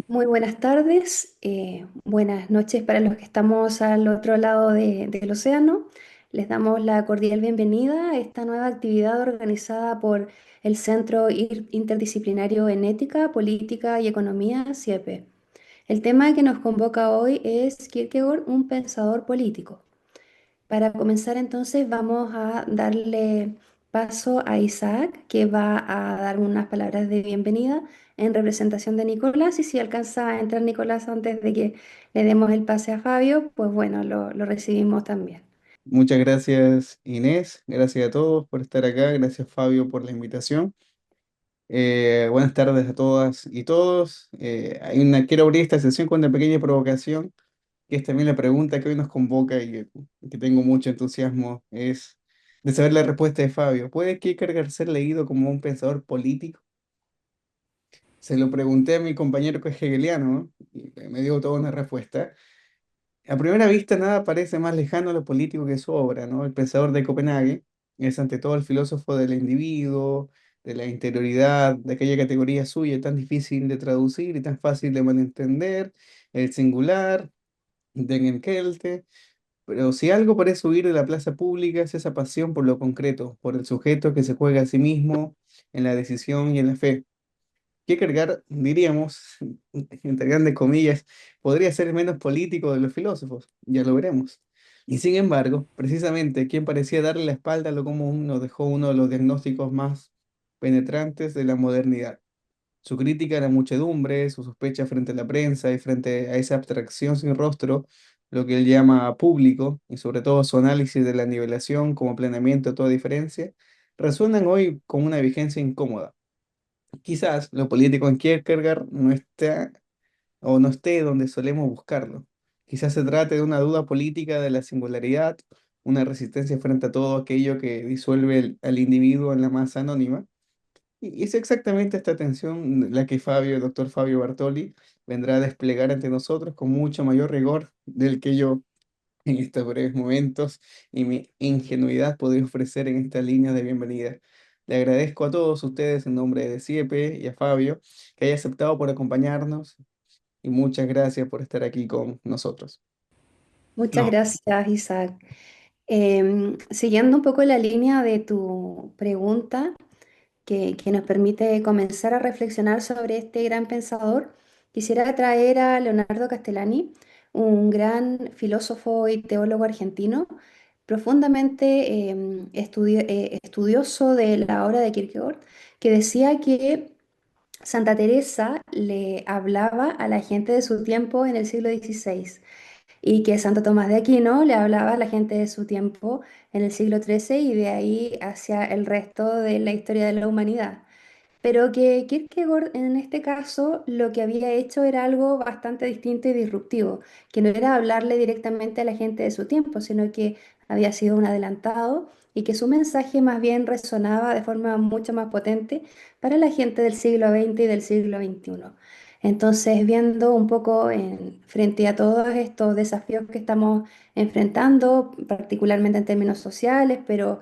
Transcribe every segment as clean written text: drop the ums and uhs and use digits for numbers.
Muy buenas tardes, buenas noches para los que estamos al otro lado del océano. Les damos la cordial bienvenida a esta nueva actividad organizada por el Centro Interdisciplinario en Ética, Política y Economía, CIEPE. El tema que nos convoca hoy es Kierkegaard, un pensador político. Para comenzar entonces vamos a darle paso a Isaac, que va a dar unas palabras de bienvenida en representación de Nicolás y si alcanza a entrar Nicolás antes de que le demos el pase a Fabio, pues bueno, lo recibimos también. Muchas gracias Inés, gracias a todos por estar acá, gracias Fabio por la invitación. Buenas tardes a todas y todos. Quiero abrir esta sesión con una pequeña provocación, que es también la pregunta que hoy nos convoca y que tengo mucho entusiasmo, es de saber la respuesta de Fabio. ¿Puede Kierkegaard ser leído como un pensador político? Se lo pregunté a mi compañero que es hegeliano, ¿no? Y me dio toda una respuesta. A primera vista nada parece más lejano a lo político que su obra, ¿no? El pensador de Copenhague es ante todo el filósofo del individuo, de la interioridad, de aquella categoría suya tan difícil de traducir y tan fácil de malentender, el singular, den enkelte. Pero si algo parece huir de la plaza pública es esa pasión por lo concreto, por el sujeto que se juega a sí mismo en la decisión y en la fe. Kierkegaard, diríamos, entre grandes comillas, podría ser el menos político de los filósofos, ya lo veremos. Y sin embargo, precisamente quien parecía darle la espalda a lo común nos dejó uno de los diagnósticos más penetrantes de la modernidad. Su crítica a la muchedumbre, su sospecha frente a la prensa y frente a esa abstracción sin rostro, lo que él llama público, y sobre todo su análisis de la nivelación como planeamiento de toda diferencia, resuenan hoy con una vigencia incómoda. Quizás lo político en Kierkegaard no está o no esté donde solemos buscarlo. Quizás se trate de una duda política de la singularidad, una resistencia frente a todo aquello que disuelve al individuo en la masa anónima. Y es exactamente esta tensión la que Fabio, el doctor Fabio Bartoli, vendrá a desplegar ante nosotros con mucho mayor rigor del que yo en estos breves momentos y mi ingenuidad podría ofrecer en esta línea de bienvenida. Le agradezco a todos ustedes en nombre de Siepe y a Fabio que haya aceptado por acompañarnos y muchas gracias por estar aquí con nosotros. Muchas No, gracias, Isaac. Siguiendo un poco la línea de tu pregunta, que nos permite comenzar a reflexionar sobre este gran pensador, quisiera traer a Leonardo Castellani, un gran filósofo y teólogo argentino, profundamente estudioso de la obra de Kierkegaard, que decía que Santa Teresa le hablaba a la gente de su tiempo en el siglo XVI y que Santo Tomás de Aquino le hablaba a la gente de su tiempo en el siglo XIII y de ahí hacia el resto de la historia de la humanidad. Pero que Kierkegaard en este caso lo que había hecho era algo bastante distinto y disruptivo, que no era hablarle directamente a la gente de su tiempo, sino que había sido un adelantado y que su mensaje más bien resonaba de forma mucho más potente para la gente del siglo XX y del siglo XXI. Entonces, viendo un poco frente a todos estos desafíos que estamos enfrentando, particularmente en términos sociales, pero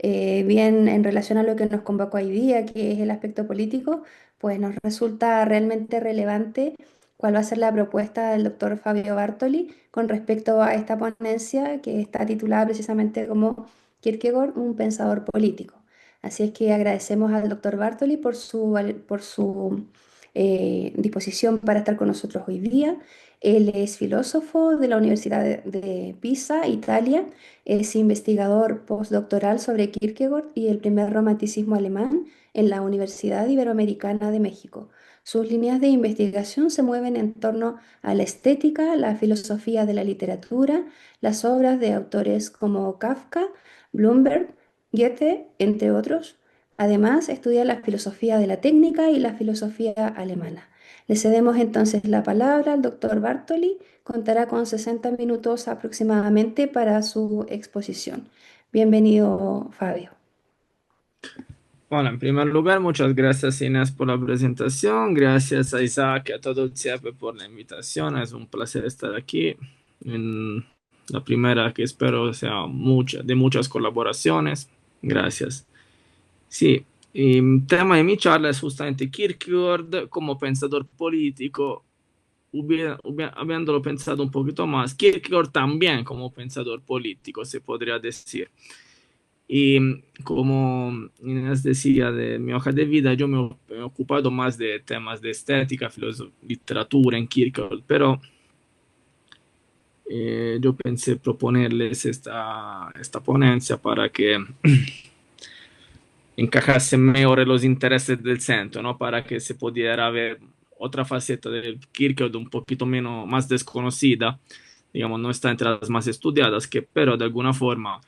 bien en relación a lo que nos convocó hoy día, que es el aspecto político, pues nos resulta realmente relevante cuál va a ser la propuesta del doctor Fabio Bartoli con respecto a esta ponencia que está titulada precisamente como Kierkegaard, un pensador político. Así es que agradecemos al doctor Bartoli por su disposición para estar con nosotros hoy día. Él es filósofo de la Universidad de Pisa, Italia, es investigador postdoctoral sobre Kierkegaard y el primer romanticismo alemán en la Universidad Iberoamericana de México. Sus líneas de investigación se mueven en torno a la estética, la filosofía de la literatura, las obras de autores como Kafka, Bloomberg, Goethe, entre otros. Además, estudia la filosofía de la técnica y la filosofía alemana. Le cedemos entonces la palabra al doctor Bartoli. Contará con 60 minutos aproximadamente para su exposición. Bienvenido, Fabio. bueno, en primer lugar, muchas gracias Inés por la presentación, gracias a Isaac y a todo el CIEP por la invitación, es un placer estar aquí en la primera que espero sea de muchas colaboraciones, gracias. Sí, el tema de mi charla es justamente Kierkegaard como pensador político habiéndolo pensado un poquito más, Kierkegaard también como pensador político, se podría decir. Y como Inés decía de mi hoja de vida, yo me he ocupado más de temas de estética, literatura en Kierkegaard, pero yo pensé proponerles esta ponencia para que encajase mejor en los intereses del centro, ¿no? Para que se pudiera ver otra faceta del Kierkegaard un poquito menos, más desconocida, digamos, no está entre las más estudiadas, que pero de alguna forma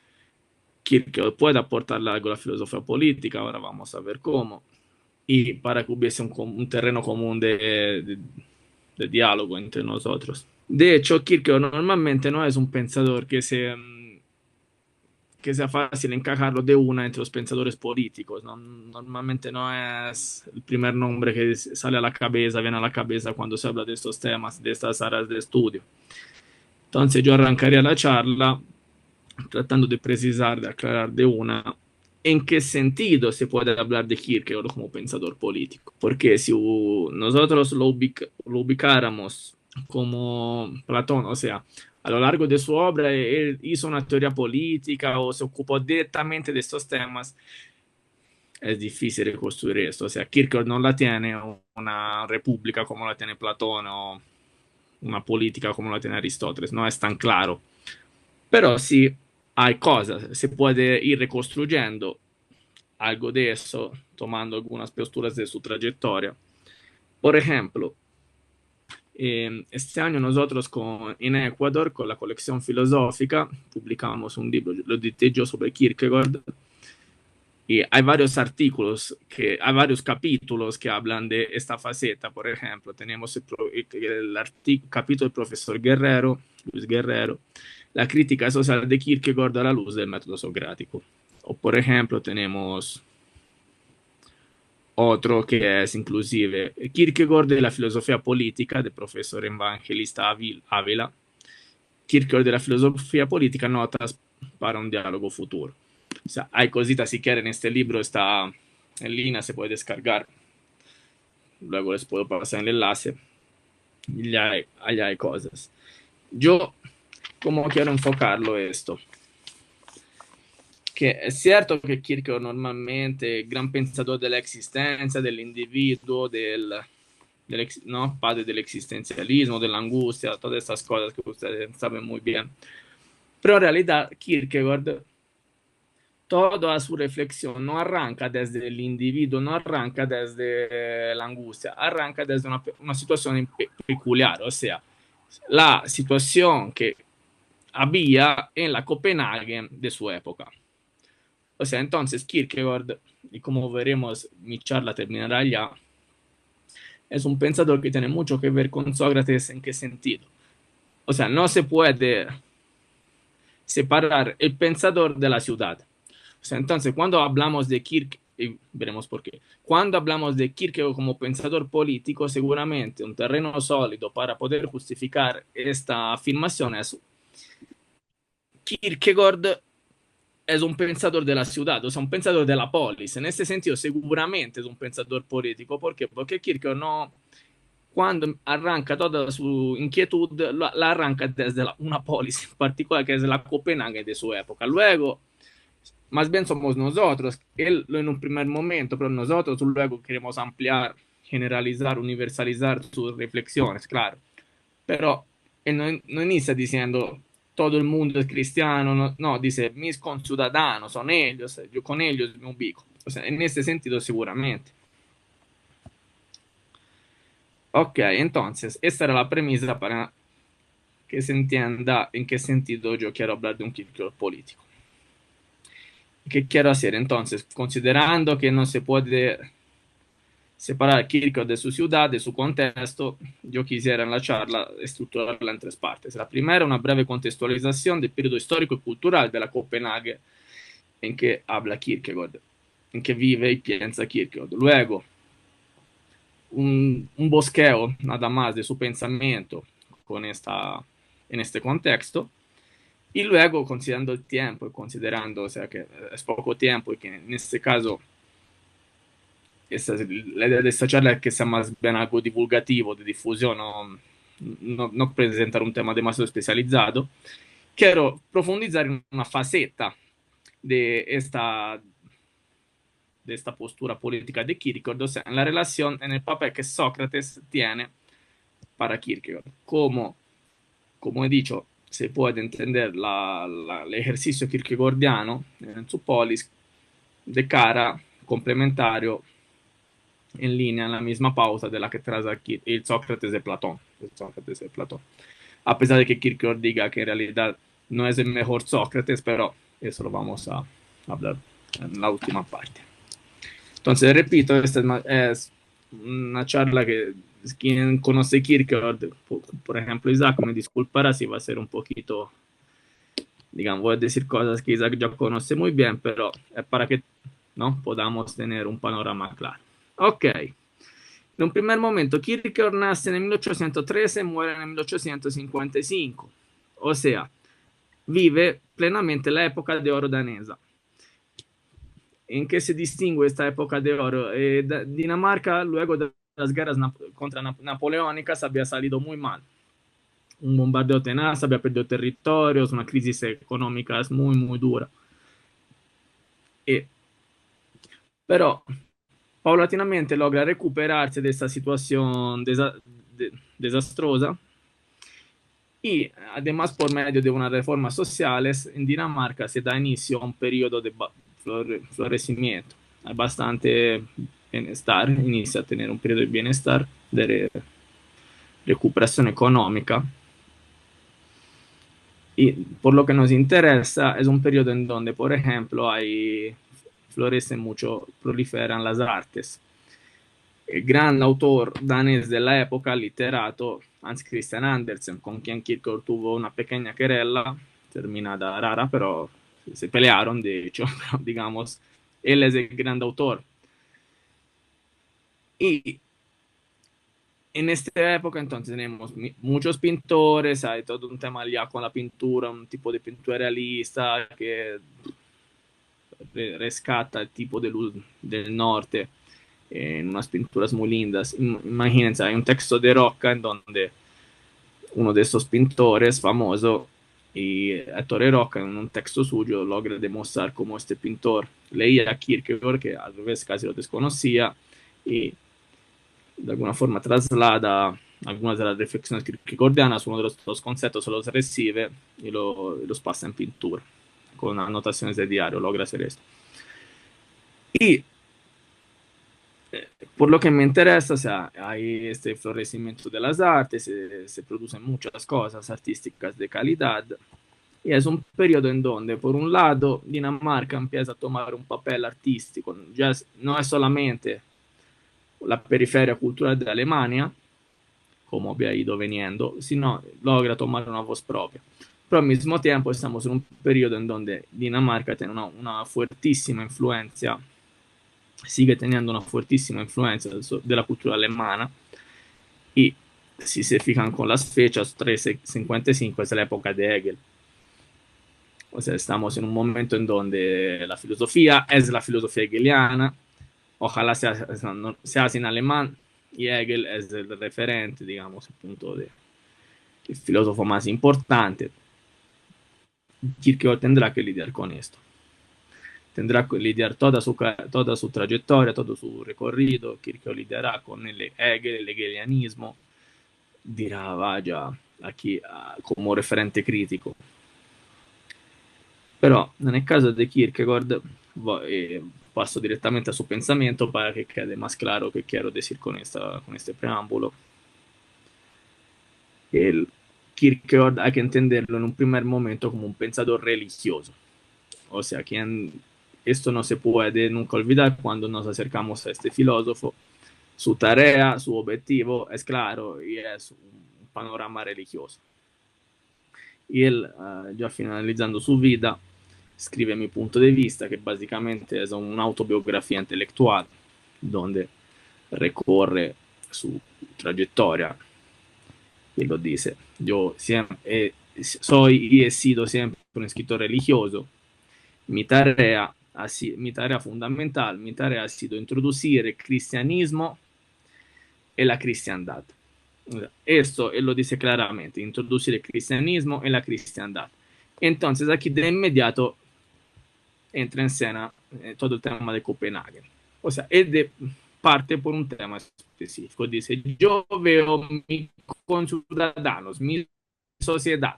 Kierkegaard puede aportarle algo a la filosofía política, ahora vamos a ver cómo, y para que hubiese un terreno común de diálogo entre nosotros. De hecho, Kierkegaard normalmente no es un pensador que sea fácil encajarlo de una entre los pensadores políticos, ¿no? Normalmente no es el primer nombre que sale a la cabeza, viene a la cabeza cuando se habla de estos temas, de estas áreas de estudio. Entonces yo arrancaría la charla tratando de precisar, de aclarar de una en qué sentido se puede hablar de Kierkegaard como pensador político. Porque si nosotros lo ubicáramos como Platón, o sea, a lo largo de su obra él hizo una teoría política o se ocupó directamente de estos temas, es difícil reconstruir esto. O sea, Kierkegaard no la tiene una república como la tiene Platón o una política como la tiene Aristóteles, no es tan claro. Pero sí hay cosas, se puede ir reconstruyendo algo de eso, tomando algunas posturas de su trayectoria. Por ejemplo, este año nosotros en Ecuador, con la colección filosófica, publicamos un libro, lo dicté yo sobre Kierkegaard, y hay varios artículos, hay varios capítulos que hablan de esta faceta. Por ejemplo, tenemos el capítulo del profesor Guerrero, Luis Guerrero, la crítica social de Kierkegaard a la luz del método socrático. O por ejemplo, tenemos otro que es inclusive Kierkegaard de la filosofía política del profesor Evangelista Ávila. Kierkegaard de la filosofía política, notas para un diálogo futuro. O sea, hay cositas, si quieren, este libro está en línea, se puede descargar. Luego les puedo pasar el enlace. Y allá hay cosas. Yo, ¿cómo quiero enfocarlo esto? Que es cierto que Kierkegaard normalmente, gran pensador de la existencia, del individuo, ¿no? Padre del existencialismo, de la angustia, todas estas cosas que ustedes saben muy bien. Pero en realidad, Kierkegaard, toda su reflexión no arranca desde el individuo, no arranca desde la angustia, arranca desde una situación peculiar, o sea, la situación que había en la Copenhague de su época. O sea, entonces Kierkegaard, y como veremos, mi charla terminará ya, es un pensador que tiene mucho que ver con Sócrates. ¿En qué sentido? O sea, no se puede separar el pensador de la ciudad. O sea, entonces, cuando hablamos de Kierkegaard, y veremos por qué, cuando hablamos de Kierkegaard como pensador político, seguramente un terreno sólido para poder justificar esta afirmación es Kierkegaard es un pensador de la ciudad, o sea, un pensador de la polis. En este sentido, seguramente es un pensador político. ¿Por qué? Porque Kierkegaard no, cuando arranca toda su inquietud, la arranca desde una polis en particular, que es la Copenhague de su época. Luego, más bien somos nosotros, él en un primer momento, pero nosotros luego queremos ampliar, generalizar, universalizar sus reflexiones, claro. Pero él no inicia diciendo todo el mundo es cristiano, no, no, dice mis conciudadanos son ellos, yo con ellos me ubico. O sea, en este sentido seguramente. Ok, entonces, esta era la premisa para que se entienda en qué sentido yo quiero hablar de un Kierkegaard político. ¿Qué quiero hacer entonces? Considerando que no se puede separar Kierkegaard de su ciudad, de su contexto, yo quisiera en la charla estructurarla en tres partes. La primera, una breve contextualización del periodo histórico y cultural de la Copenhague en que habla Kierkegaard, en que vive y piensa Kierkegaard. Luego, un bosqueo nada más de su pensamiento en este contexto. Y luego, considerando el tiempo, considerando, o sea, que es poco tiempo y que en este caso la idea de esta charla es que sea más bien algo divulgativo, de difusión, ¿no? no presentar un tema demasiado especializado, quiero profundizar en una faceta de esta postura política de Kierkegaard, o sea, en la relación, en el papel que Sócrates tiene para Kierkegaard. Como he dicho, se puede entender el ejercicio kierkegaardiano en su polis de cara complementario en línea en la misma pauta de la que traza aquí el Sócrates de Platón. El Sócrates de Platón. A pesar de que Kierkegaard diga que en realidad no es el mejor Sócrates, pero eso lo vamos a hablar en la última parte. Entonces, repito, esta es una charla que quien conoce Kierkegaard, por ejemplo, Isaac, me disculpará si va a ser un poquito, digamos, voy a decir cosas que Isaac ya conoce muy bien, pero es para que no podamos tener un panorama claro. Ok. En un primer momento, Kierkegaard nace en 1813 y muere en 1855. O sea, vive plenamente la época de oro danesa. ¿En qué se distingue esta época de oro? Dinamarca, luego de las guerras contra napoleónicas, había salido muy mal. Un bombardeo tenaz, había perdido territorios, una crisis económica muy, muy dura. Pero paulatinamente logra recuperarse de esta situación desastrosa y además por medio de unas reformas sociales en Dinamarca se da inicio a un periodo de florecimiento. Hay bastante bienestar, inicia a tener un periodo de bienestar, de recuperación económica. Y por lo que nos interesa es un periodo en donde, por ejemplo, florecen mucho, proliferan las artes. El gran autor danés de la época, literato Hans Christian Andersen, con quien Kierkegaard tuvo una pequeña querella, terminada rara, pero se pelearon, de hecho, pero digamos, él es el gran autor. Y en esta época entonces tenemos muchos pintores, hay todo un tema ya con la pintura, un tipo de pintura realista que rescata el tipo de luz del norte en unas pinturas muy lindas. Imagínense, hay un texto de Rocca en donde uno de estos pintores famoso y Ettore Rocca en un texto suyo logra demostrar cómo este pintor leía a Kierkegaard, que al revés casi lo desconocía, y de alguna forma traslada algunas de las reflexiones kierkegaardianas, uno de los dos conceptos los recibe y los pasa en pintura, con anotaciones de diario, logra hacer esto. Y por lo que me interesa, o sea, hay este florecimiento de las artes, se producen muchas cosas artísticas de calidad, y es un periodo en donde, por un lado, Dinamarca empieza a tomar un papel artístico, ya no es solamente la periferia cultural de Alemania, como había ido veniendo, sino logra tomar una voz propia. Pero al mismo tiempo estamos en un periodo en donde Dinamarca tiene una fuertísima influencia, sigue teniendo una fuertísima influencia de la cultura alemana, y si se fijan con las fechas, 1355 es la época de Hegel. O sea, estamos en un momento en donde la filosofía es la filosofía hegeliana, ojalá se hace en alemán, y Hegel es el referente, digamos, el punto de el filósofo más importante. Kierkegaard tendrá que lidiar con esto. Tendrá que lidiar toda su trayectoria, todo su recorrido. Kierkegaard lidiará con el Hegel, el hegelianismo. Dirá, vaya, aquí como referente crítico. Pero en el caso de Kierkegaard, paso directamente a su pensamiento para que quede más claro qué quiero decir con este preámbulo. El Kierkegaard hay que entenderlo en un primer momento como un pensador religioso. O sea, esto no se puede nunca olvidar cuando nos acercamos a este filósofo. Su tarea, su objetivo es claro y es un panorama religioso. Y él, ya finalizando su vida, escribe Mi punto de vista, que básicamente es una autobiografía intelectual donde recorre su trayectoria y lo dice, yo siempre, soy y he sido siempre un escritor religioso. Mi tarea fundamental, mi tarea ha sido introducir el cristianismo y la cristiandad. Esto él lo dice claramente, introducir el cristianismo en la cristiandad. Entonces aquí de inmediato entra en escena todo el tema de Copenhague. O sea, parte por un tema específico. Dice, yo veo mis conciudadanos, mi sociedad,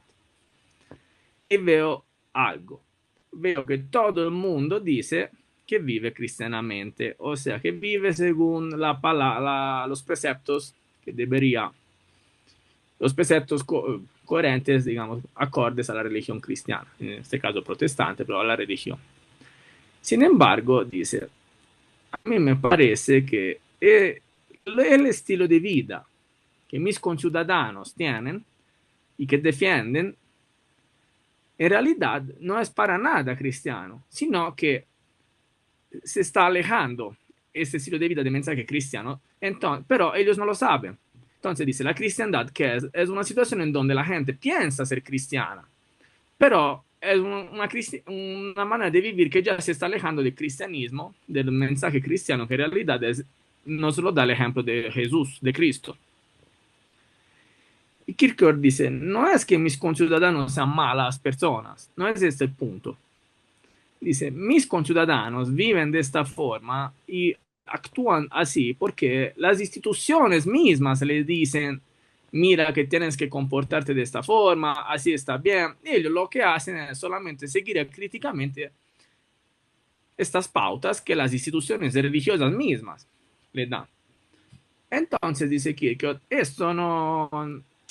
y veo algo. Veo que todo el mundo dice que vive cristianamente, o sea, que vive según los preceptos que debería, los preceptos coherentes, digamos, acordes a la religión cristiana, en este caso protestante, pero a la religión. Sin embargo, dice, a mí me parece que el estilo de vida que mis conciudadanos tienen y que defienden, en realidad no es para nada cristiano, sino que se está alejando ese estilo de vida de mensaje cristiano, entonces, pero ellos no lo saben. Entonces dice, la cristiandad que es una situación en donde la gente piensa ser cristiana, pero es una manera de vivir que ya se está alejando del cristianismo, del mensaje cristiano, que en realidad nos lo da el ejemplo de Jesús, de Cristo. Y Kierkegaard dice, no es que mis conciudadanos sean malas personas, no es este el punto. Dice, mis conciudadanos viven de esta forma y actúan así porque las instituciones mismas les dicen, mira que tienes que comportarte de esta forma, así está bien. Ellos lo que hacen es solamente seguir críticamente estas pautas que las instituciones religiosas mismas le dan. Entonces dice Kierkegaard, esto no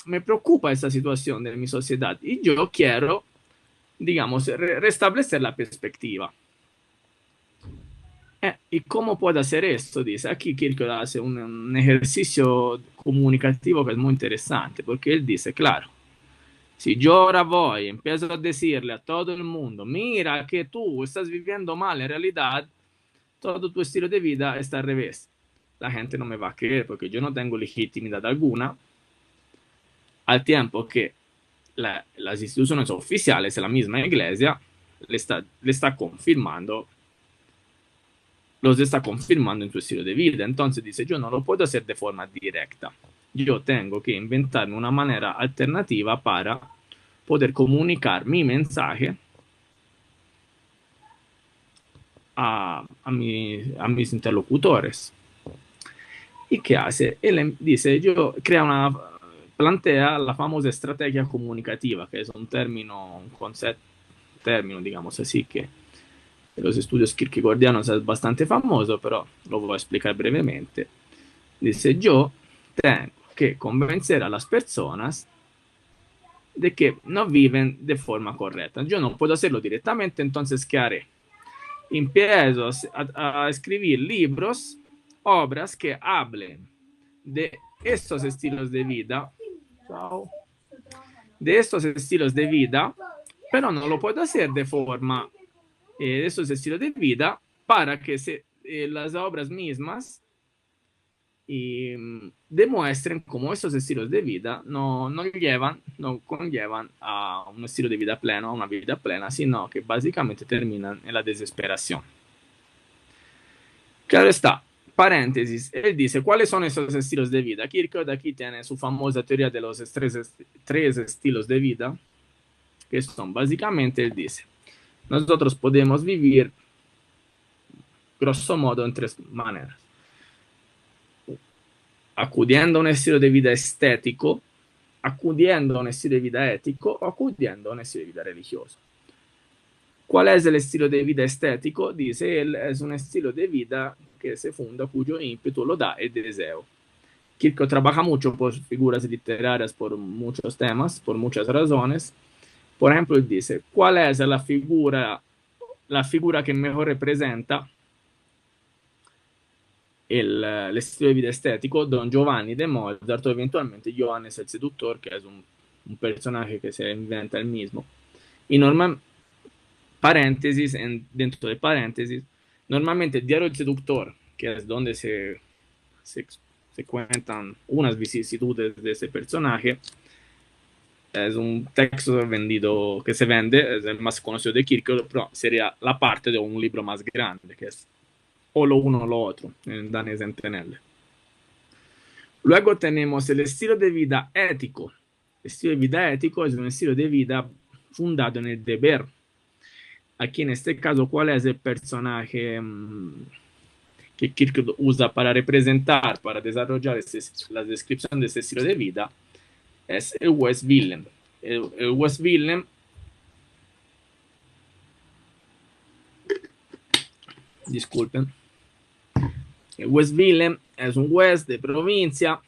me preocupa esta situación de mi sociedad y yo quiero, digamos, restablecer la perspectiva. ¿Y cómo puedo hacer esto? Dice, aquí Kierkegaard hace un ejercicio comunicativo que es muy interesante, porque él dice, claro, si yo ahora voy y empiezo a decirle a todo el mundo, mira que tú estás viviendo mal, en realidad todo tu estilo de vida está al revés. La gente no me va a creer porque yo no tengo legitimidad alguna, al tiempo que las instituciones oficiales, la misma iglesia, le está confirmando los está confirmando en su estilo de vida. Entonces dice, yo no lo puedo hacer de forma directa. Yo tengo que inventarme una manera alternativa para poder comunicar mi mensaje a mis interlocutores. ¿Y qué hace? Él dice, plantea la famosa estrategia comunicativa, que es un término, un concepto, término, digamos así, que en los estudios kierkegaardianos es bastante famoso, pero lo voy a explicar brevemente. Dice, yo tengo que convencer a las personas de que no viven de forma correcta. Yo no puedo hacerlo directamente, entonces, ¿qué haré? Empiezo a escribir libros, obras que hablen de estos estilos de vida, de estos estilos de vida, pero no lo puedo hacer de forma de estos estilos de vida para que las obras mismas demuestren cómo estos estilos de vida no conllevan a un estilo de vida pleno, a una vida plena, sino que básicamente terminan en la desesperación. Claro está, paréntesis, él dice, ¿cuáles son esos estilos de vida? Kierkegaard aquí tiene su famosa teoría de los tres estilos de vida, que son básicamente, él dice, nosotros podemos vivir grosso modo en tres maneras. Acudiendo a un estilo de vida estético, acudiendo a un estilo de vida ético o acudiendo a un estilo de vida religioso. ¿Cuál es el estilo de vida estético? Dice él, es un estilo de vida que se funda, cuyo ímpetu lo da el deseo. Kierkegaard trabaja mucho por figuras literarias, por muchos temas, por muchas razones. Por ejemplo, él dice, ¿cuál es la figura que mejor representa el estilo de vida estético? Don Giovanni de Mozart o eventualmente Johannes el Seductor, que es un personaje que se inventa él mismo. Y paréntesis, dentro de paréntesis, normalmente el diario El Seductor, que es donde se cuentan unas vicisitudes de ese personaje, es un texto que se vende, es el más conocido de Kierkegaard, pero sería la parte de un libro más grande, que es o lo uno o lo otro, en danés entenderle. Luego tenemos el estilo de vida ético. El estilo de vida ético es un estilo de vida fundado en el deber. Aquí en este caso, ¿cuál es el personaje que Kierkegaard usa para representar, para desarrollar la descripción de este estilo de vida? Es el West Willem. El West Willem, disculpen, el West Willem es un West de provincia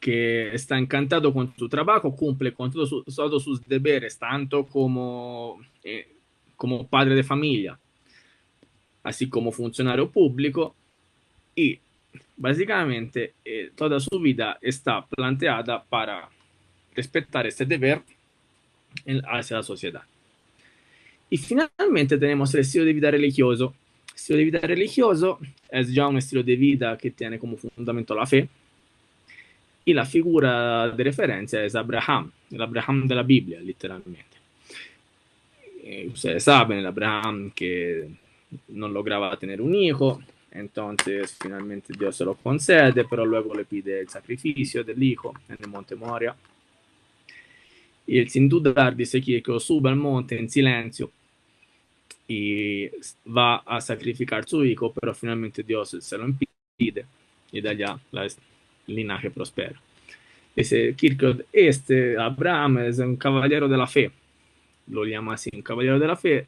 que está encantado con su trabajo, cumple con todos sus deberes, tanto como padre de familia, así como funcionario público, y básicamente toda su vida está planteada para respetar este deber hacia la sociedad. Y finalmente tenemos el estilo de vida religioso. El estilo de vida religioso es ya un estilo de vida que tiene como fundamento la fe, y la figura de referencia es Abraham, el Abraham de la Biblia, literalmente. Ustedes saben, el Abraham que no lograba tener un hijo, entonces finalmente Dios se lo concede, pero luego le pide el sacrificio del hijo en el monte Moria. Y él sin dudar dice que sube al monte en silencio y va a sacrificar a su hijo, pero finalmente Dios se lo impide y de allá el linaje prospera. Dice Kierkegaard, Abraham es un caballero de la fe, lo llama así, un caballero de la fe.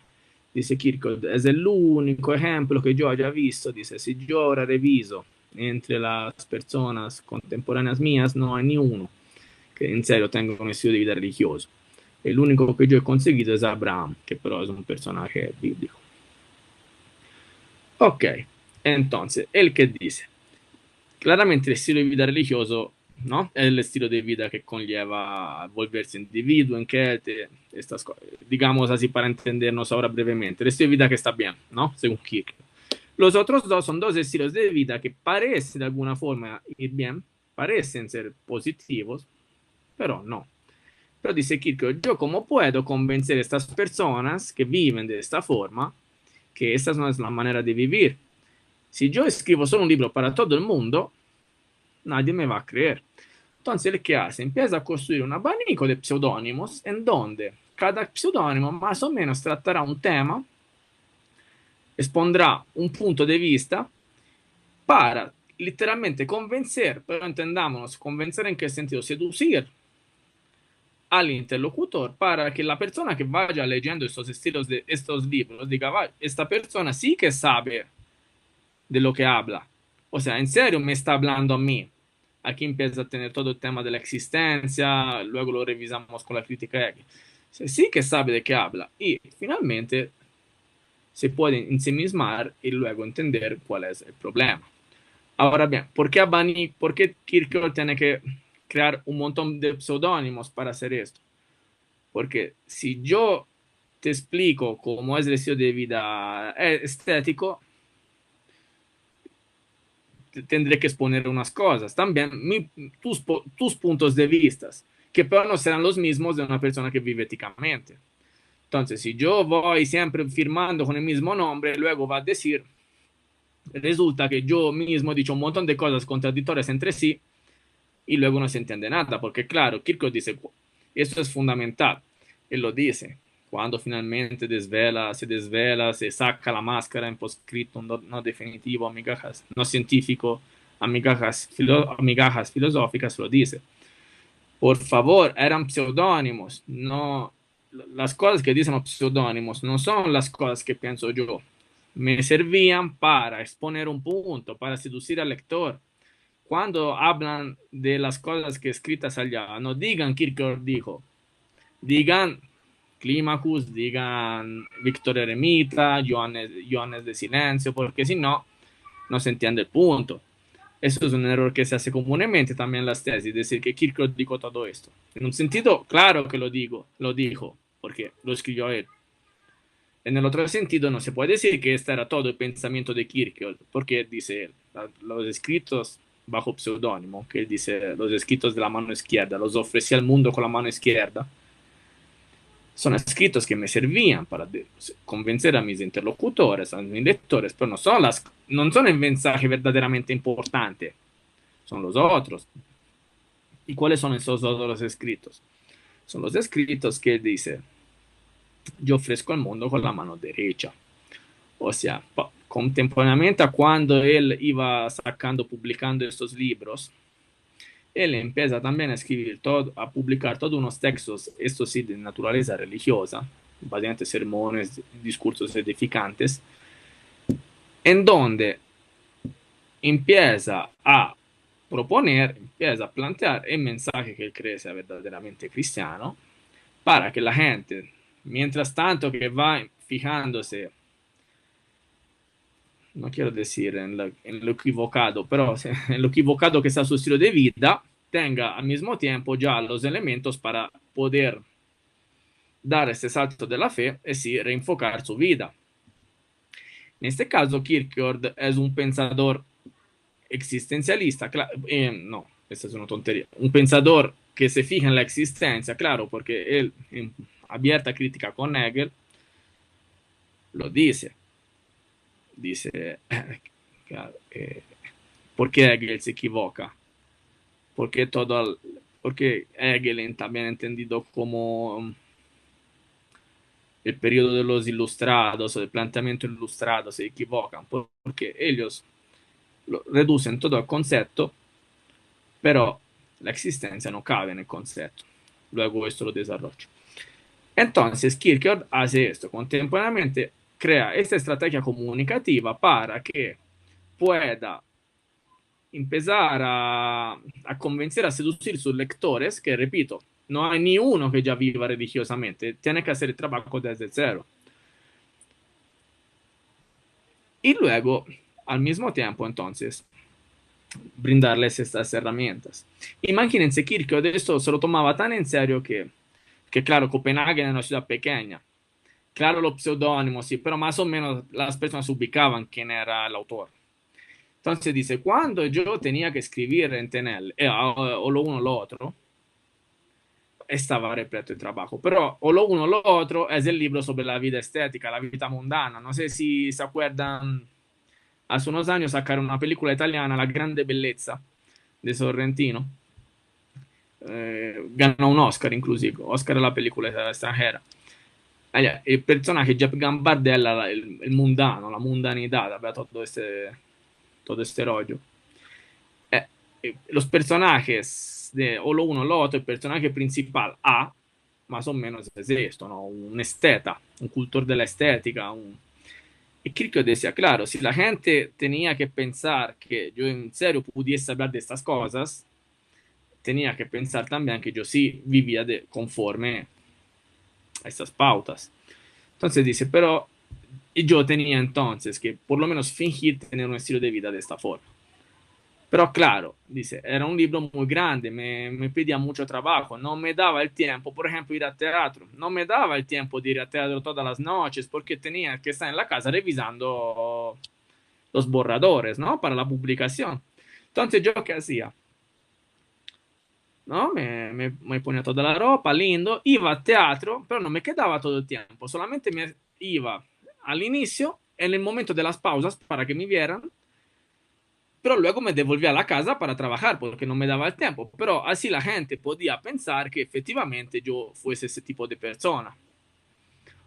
Dice Kierkegaard, es el único ejemplo que yo haya visto. Dice, si yo ahora reviso entre las personas contemporáneas mías, no hay ni uno que en serio tenga un estilo de vida religioso. El único que yo he conseguido es Abraham, que pero es un personaje bíblico. Ok, entonces, el que dice, claramente el estilo de vida religioso, ¿no? Es el estilo de vida que conlleva volverse individuo, enquete, estas cosas, digamos así para entendernos ahora brevemente. El estilo de vida que está bien, ¿no? Según Kierkegaard. Los otros dos son dos estilos de vida que parecen de alguna forma ir bien, parecen ser positivos, pero no. Pero dice Kierkegaard, yo cómo puedo convencer a estas personas que viven de esta forma que esta no es la manera de vivir. Si yo escribo solo un libro para todo el mundo, nadie me va a creer. Entonces, ¿el qué hace? Empieza a construir un abanico de pseudónimos en donde cada pseudónimo más o menos tratará un tema, expondrá un punto de vista para literalmente convencer, pero entendámonos, convencer en qué sentido, seducir al interlocutor para que la persona que vaya leyendo estos estilos de estos libros diga, "Vaya, esta persona sí que sabe de lo que habla. O sea, en serio me está hablando a mí". Aquí empieza a tener todo el tema de la existencia, luego lo revisamos con la crítica X. Sí que sabe de qué habla y finalmente se puede ensimismar y luego entender cuál es el problema. Ahora bien, ¿por qué Kierkegaard tiene que crear un montón de pseudónimos para hacer esto? Porque si yo te explico cómo es el estilo de vida estético, tendré que exponer unas cosas. También tus puntos de vista, que pero no serán los mismos de una persona que vive éticamente. Entonces, si yo voy siempre firmando con el mismo nombre, luego va a decir, resulta que yo mismo he dicho un montón de cosas contradictorias entre sí y luego no se entiende nada, porque claro, Kierkegaard dice, esto es fundamental, él lo dice, cuando finalmente se desvela, se saca la máscara en poscrito no definitivo, migajas, no científico, migajas filosóficas, lo dice. Por favor, eran pseudónimos, no, las cosas que dicen los pseudónimos no son las cosas que pienso yo. Me servían para exponer un punto, para seducir al lector. Cuando hablan de las cosas que escritas allá, no digan Kierkegaard dijo, digan Climacus, digan Víctor Eremita, Johannes de Silencio, porque si no, no se entiende el punto. Eso es un error que se hace comúnmente también en las tesis, decir que Kierkegaard dijo todo esto. En un sentido, claro que lo dijo, porque lo escribió él. En el otro sentido, no se puede decir que este era todo el pensamiento de Kierkegaard, porque dice él, los escritos bajo pseudónimo, que él dice, los escritos de la mano izquierda, los ofrecí al mundo con la mano izquierda, son escritos que me servían para convencer a mis interlocutores, a mis lectores, pero no son el mensaje verdaderamente importante. son los otros. ¿Y cuáles son esos otros escritos? Son los escritos que dice, yo ofrezco al mundo con la mano derecha. O sea, contemporáneamente a cuando él iba sacando, publicando estos libros, él empieza también a escribir todo, a publicar todos unos textos, estos sí de naturaleza religiosa, básicamente sermones, discursos edificantes, en donde empieza a proponer, empieza a plantear el mensaje que él cree sea verdaderamente cristiano, para que la gente, mientras tanto que va fijándose, no quiero decir en lo equivocado, pero en lo equivocado que está su estilo de vida, tenga al mismo tiempo ya los elementos para poder dar este salto de la fe y sí reenfocar su vida. En este caso, Kierkegaard es un pensador existencialista, no, esta es una tontería, un pensador que se fija en la existencia, claro, porque él, en abierta crítica con Hegel, lo dice, claro, ¿por qué Hegel se equivoca? Porque porque Hegel, también entendido como el periodo de los ilustrados o el planteamiento ilustrado, se equivocan, porque ellos lo reducen todo al concepto, pero la existencia no cabe en el concepto. Luego esto lo desarrollo. Entonces, Kierkegaard hace esto, contemporáneamente crea esta estrategia comunicativa para que pueda empezar a convencer, a seducir sus lectores, que repito, no hay ni uno que ya viva religiosamente, tiene que hacer el trabajo desde cero. Y luego, al mismo tiempo, entonces, brindarles estas herramientas. Imagínense, Kierkegaard esto se lo tomaba tan en serio que claro, Copenhague es una ciudad pequeña. Claro, los pseudónimos, sí, pero más o menos las personas ubicaban quién era el autor. Entonces dice, cuando yo tenía que escribir en Tenel, o lo uno o lo otro, estaba repleto de trabajo. Pero o lo uno o lo otro es el libro sobre la vida estética, la vida mundana. No sé si se acuerdan, hace unos años sacaron una película italiana, La Grande Bellezza, de Sorrentino. Ganó un Oscar inclusive, Oscar a la película extranjera. Allá, el personaje Jeff Gambardella, el mundano, la mundanidad, todo este rollo. Los personajes de o lo uno o lo otro, el personaje principal A, más o menos es esto, ¿no? Un esteta, un cultor de la estética. Y Kierkegaard decía, claro, si la gente tenía que pensar que yo en serio pudiese hablar de estas cosas, tenía que pensar también que yo sí vivía conforme a estas pautas. Entonces dice, pero yo tenía entonces que por lo menos fingir tener un estilo de vida de esta forma. Pero claro, dice, era un libro muy grande, me pedía mucho trabajo, no me daba el tiempo, por ejemplo, ir al teatro, no me daba el tiempo de ir al teatro todas las noches porque tenía que estar en la casa revisando los borradores, ¿no? Para la publicación. Entonces, ¿yo qué hacía? ¿No? Me ponía toda la ropa, lindo, iba al teatro, pero no me quedaba todo el tiempo, solamente me iba al inicio, en el momento de las pausas, para que me vieran, pero luego me devolvía a la casa para trabajar porque no me daba el tiempo. Pero así la gente podía pensar que efectivamente yo fuese ese tipo de persona.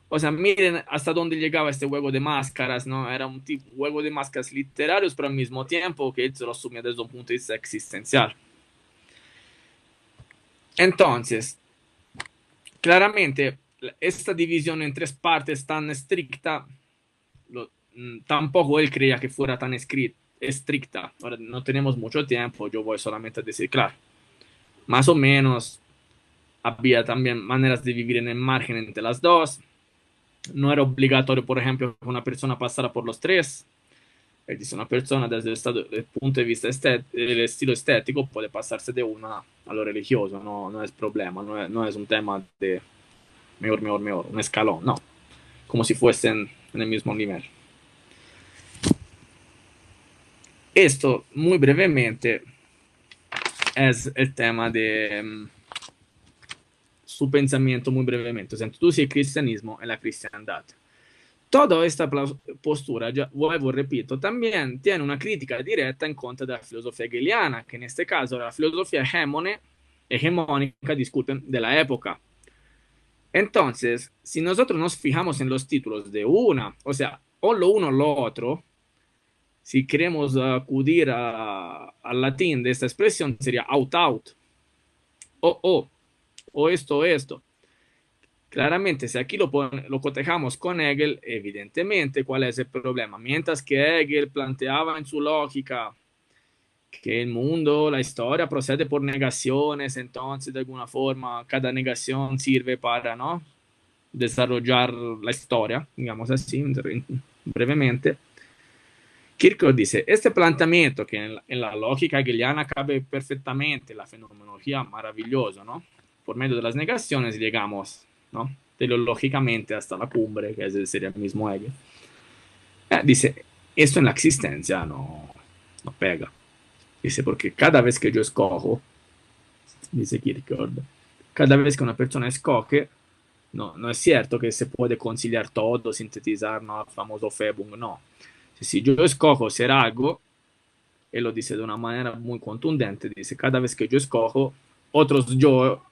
O sea, miren hasta dónde llegaba este juego de máscaras, ¿no? Era un tipo, juego de máscaras literarios, pero al mismo tiempo que él se lo asumía desde un punto de vista existencial. Entonces, claramente, esta división en tres partes tan estricta, tampoco él creía que fuera tan estricta. Ahora, no tenemos mucho tiempo, yo voy solamente a decir, claro, más o menos había también maneras de vivir en el margen entre las dos. No era obligatorio, por ejemplo, que una persona pasara por los tres. Es decir, una persona desde el punto de vista del estilo estético puede pasarse de una a lo religioso, no, no es problema, no es un tema de mejor, un escalón, no, como si fuesen en el mismo nivel. Esto, muy brevemente, es el tema de su pensamiento muy brevemente, o sea, introduce el cristianismo en la cristiandad. Toda esta postura, ya, vuelvo, repito, también tiene una crítica directa en contra de la filosofía hegeliana, que en este caso era la filosofía hegemónica, disculpen, de la época. Entonces, si nosotros nos fijamos en los títulos de una, o sea, o lo uno o lo otro, si queremos acudir al latín de esta expresión, sería out-out, o esto o esto. Claramente, si aquí lo cotejamos con Hegel, evidentemente, ¿cuál es el problema? Mientras que Hegel planteaba en su lógica que el mundo, la historia procede por negaciones, entonces de alguna forma cada negación sirve para, ¿no?, desarrollar la historia, digamos así, brevemente. Kierkegaard dice, este planteamiento que en la lógica hegeliana cabe perfectamente, la fenomenología maravillosa, ¿no? Por medio de las negaciones llegamos, ¿no?, teleológicamente hasta la cumbre, que sería el mismo Hegel. Dice, esto en la existencia no pega. Dice, porque cada vez que yo escojo, dice Kierkegaard, cada vez que una persona escoge, no es cierto que se puede conciliar todo, sintetizar, ¿no?, el famoso Febung, no. Si yo escojo ser algo, él lo dice de una manera muy contundente, dice, cada vez que yo escojo, otros yo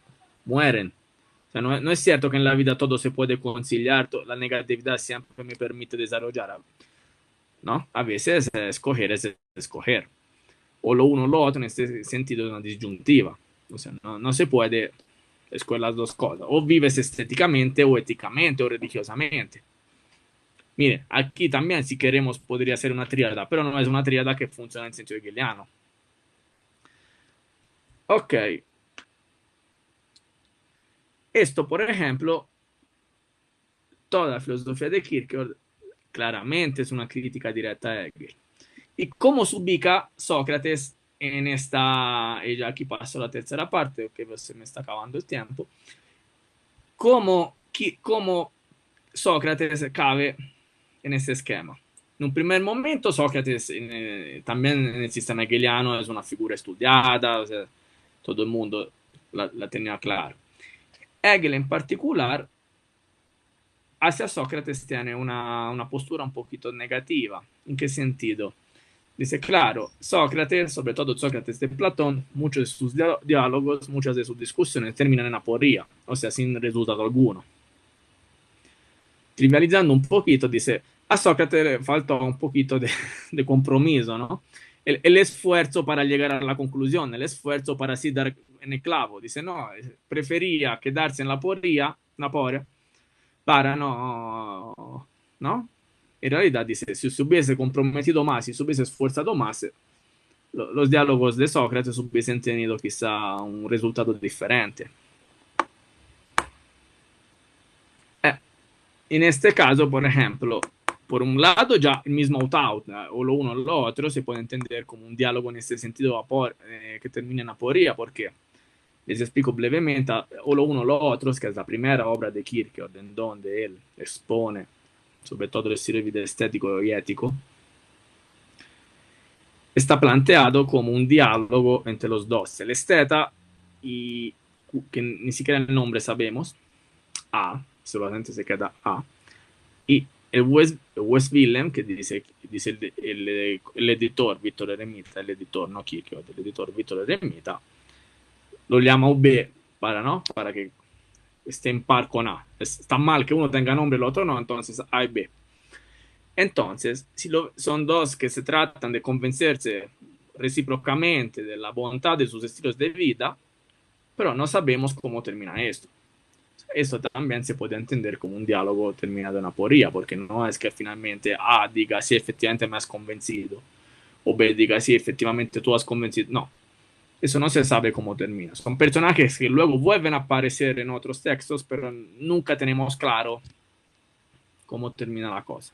mueren. O sea, no es cierto que en la vida todo se puede conciliar, la negatividad siempre me permite desarrollar, ¿no? A veces escoger es escoger. O lo uno o lo otro, en este sentido, es una disyuntiva. O sea, no se puede escoger las dos cosas. O vives estéticamente, o éticamente, o religiosamente. Mire, aquí también, si queremos, podría ser una tríada, pero no es una tríada que funciona en el sentido hegeliano. Ok. Esto, por ejemplo, toda la filosofía de Kierkegaard claramente es una crítica directa a Hegel. ¿Y cómo se ubica Sócrates en esta? Y ya aquí paso a la tercera parte, que se me está acabando el tiempo. ¿Cómo Sócrates cabe en este esquema? En un primer momento, Sócrates también en el sistema hegeliano es una figura estudiada, o sea, todo el mundo la tenía claro. Hegel en particular hacia Sócrates tiene una postura un poquito negativa. ¿En qué sentido? Dice, claro, Sócrates, sobre todo Sócrates de Platón, muchos de sus diálogos, muchas de sus discusiones terminan en aporía, o sea, sin resultado alguno. Trivializando un poquito, dice, a Sócrates le faltó un poquito de compromiso, ¿no? El esfuerzo para llegar a la conclusión, el esfuerzo para así dar en el clavo. Dice, no, prefería quedarse en la aporía para ¿no? En realidad dice, si se hubiese comprometido más, si se hubiese esforzado más, los diálogos de Sócrates hubiesen tenido quizá un resultado diferente. En este caso, por ejemplo, por un lado ya el mismo out-out, o lo uno o lo otro, se puede entender como un diálogo en este sentido que termina en aporía, porque les explico brevemente, o lo uno o lo otro, que es la primera obra de Kierkegaard, en donde él expone sobre todo el estilo de vida estético y ético, está planteado como un diálogo entre los dos, el esteta y que ni siquiera el nombre sabemos, A, solamente se queda A, y el West Willem, que dice el editor Víctor Eremita, el editor, no Kierkegaard, el editor Víctor Eremita, lo llama B para que esté en par con A. Está mal que uno tenga nombre y el otro no, entonces A y B. Entonces, si son dos que se tratan de convencerse recíprocamente de la bondad de sus estilos de vida, pero no sabemos cómo termina esto. Esto también se puede entender como un diálogo terminado en aporía, porque no es que finalmente A diga si efectivamente me has convencido, o B diga si efectivamente tú has convencido. No, eso no se sabe cómo termina. Son personajes que luego vuelven a aparecer en otros textos, pero nunca tenemos claro cómo termina la cosa.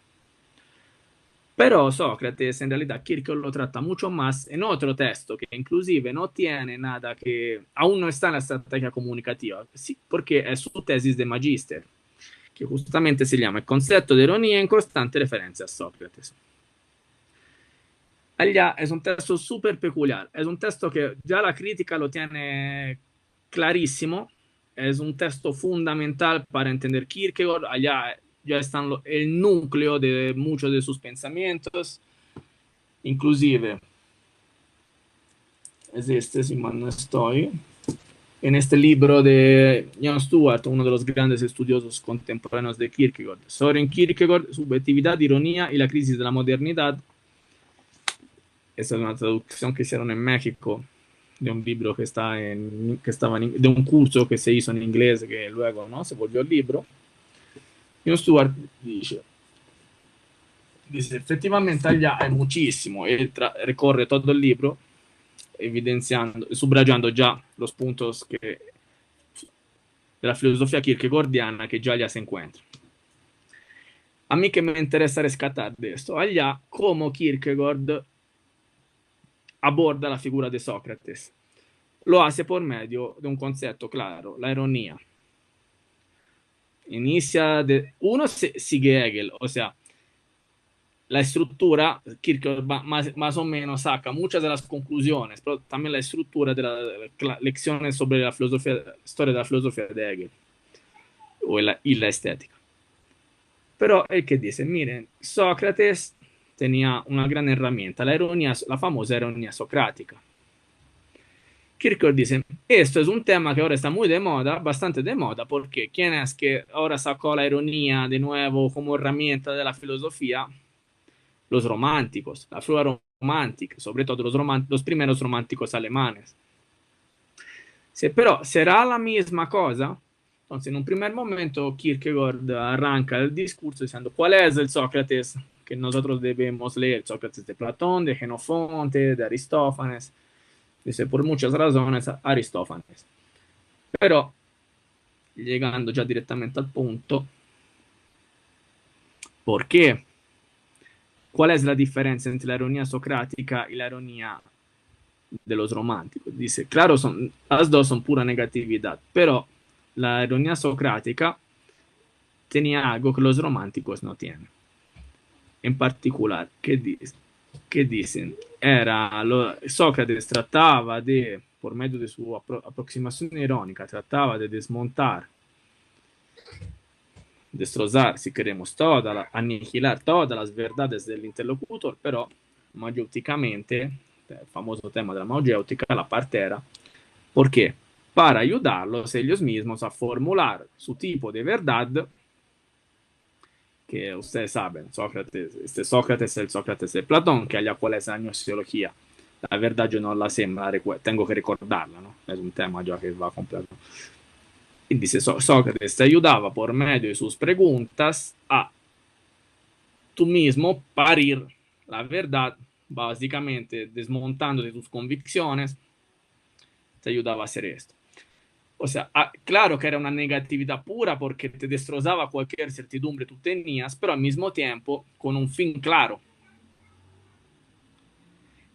Pero Sócrates, en realidad, Kierkegaard lo trata mucho más en otro texto, que inclusive no tiene nada que, aún no está en la estrategia comunicativa, sí, porque es su tesis de magíster, que justamente se llama El concepto de ironía en constante referencia a Sócrates. Allá es un texto súper peculiar, es un texto que ya la crítica lo tiene clarísimo, es un texto fundamental para entender Kierkegaard. Allá ya están el núcleo de muchos de sus pensamientos, inclusive es este, si mal no estoy, en este libro de Jan Stewart, uno de los grandes estudiosos contemporáneos de Kierkegaard. Soren Kierkegaard, Subjetividad, Ironía y la crisis de la modernidad. Esa es una traducción que hicieron en México de un libro que estaba de un curso que se hizo en inglés, que luego no se volvió el libro. Jan Stewart dice, efectivamente allá hay muchísimo. Él recorre todo el libro evidenciando, subrayando ya los puntos de la filosofía kierkegaardiana que ya se encuentran. A mí que me interesa rescatar de esto, allá cómo Kierkegaard aborda la figura de Sócrates. Lo hace por medio de un concepto claro, la ironía. Uno sigue Hegel, o sea, la estructura, Kierkegaard más o menos saca muchas de las conclusiones, pero también la estructura de las lecciones sobre la historia de la filosofía de Hegel y la estética. Pero el que dice, miren, Sócrates tenía una gran herramienta, la ironía, la famosa ironía socrática. Kierkegaard dice, esto es un tema que ahora está muy de moda, bastante de moda, porque ¿quién es que ahora sacó la ironía de nuevo como herramienta de la filosofía? Los románticos, la flora romántica, sobre todo los primeros románticos alemanes. Sí, pero ¿será la misma cosa? Entonces, en un primer momento, Kierkegaard arranca el discurso diciendo, ¿cuál es el Sócrates que nosotros debemos leer? Sócrates de Platón, de Jenofonte, de Aristófanes. Dice, por muchas razones, Aristófanes. Pero, llegando ya directamente al punto, ¿por qué? ¿Cuál es la diferencia entre la ironía socrática y la ironía de los románticos? Dice, claro, las dos son pura negatividad, pero la ironía socrática tenía algo que los románticos no tienen. En particular, ¿qué dicen? Sócrates trataba de, por medio de su aproximación irónica, trataba de desmontar, destrozar, si queremos, aniquilar todas las verdades del interlocutor, pero mayéuticamente, el famoso tema de la mayéutica, la parte era, ¿por qué? Para ayudarlos ellos mismos a formular su tipo de verdad, que ustedes saben, Sócrates es el Sócrates de Platón, que allá cuál es la gnoseología. La verdad yo no la sé, tengo que recordarla, ¿no? Es un tema ya que va completo. Y dice, Sócrates te ayudaba por medio de sus preguntas a tú mismo parir la verdad, básicamente desmontando de tus convicciones, te ayudaba a hacer esto. O sea, claro que era una negatividad pura porque te destrozaba cualquier certidumbre tú tenías, pero al mismo tiempo con un fin claro.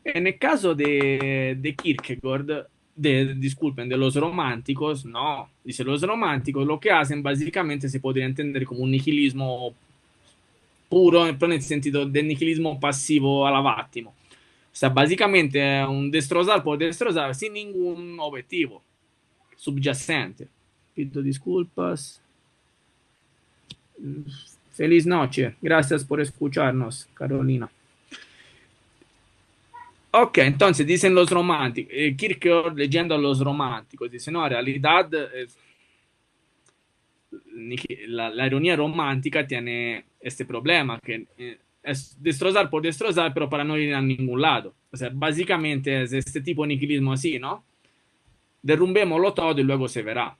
En el caso de Kierkegaard, disculpen, de los románticos, no. Dice, los románticos lo que hacen básicamente se podría entender como un nihilismo puro, pero nel sentido del nihilismo pasivo alaváttimo. O sea, básicamente un destrozar por destrozar sin ningún objetivo subyacente. Pido disculpas. Feliz noche. Gracias por escucharnos, Carolina. Ok, entonces dicen los románticos, Kierkegaard leyendo a los románticos, dice, no, en realidad la ironía romántica tiene este problema, que es destrozar por destrozar, pero para no ir a ningún lado. O sea, básicamente es este tipo de nihilismo así, ¿no? Derrumbémoslo todo y luego se verá.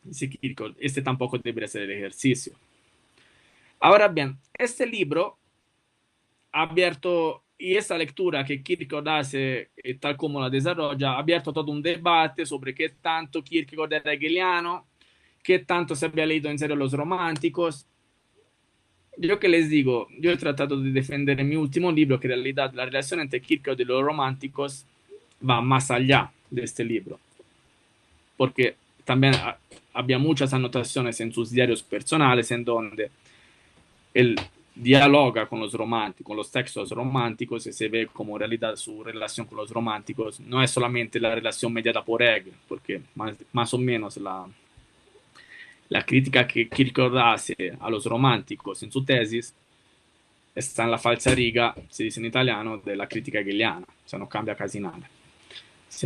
Dice Kierkegaard, este tampoco debería ser el ejercicio. Ahora bien, este libro ha abierto, y esta lectura que Kierkegaard hace, tal como la desarrolla, ha abierto todo un debate sobre qué tanto Kierkegaard era hegeliano, qué tanto se había leído en serio los románticos. Yo que les digo, yo he tratado de defender en mi último libro que en realidad la relación entre Kierkegaard y los románticos va más allá de este libro, porque también había muchas anotaciones en sus diarios personales en donde él dialoga con los románticos, con los textos románticos y se ve como en realidad su relación con los románticos no es solamente la relación mediada por Hegel, porque más o menos la crítica que Kierkegaard hace a los románticos en su tesis está en la falsa riga, se dice en italiano, de la crítica hegeliana, o sea, no cambia casi nada.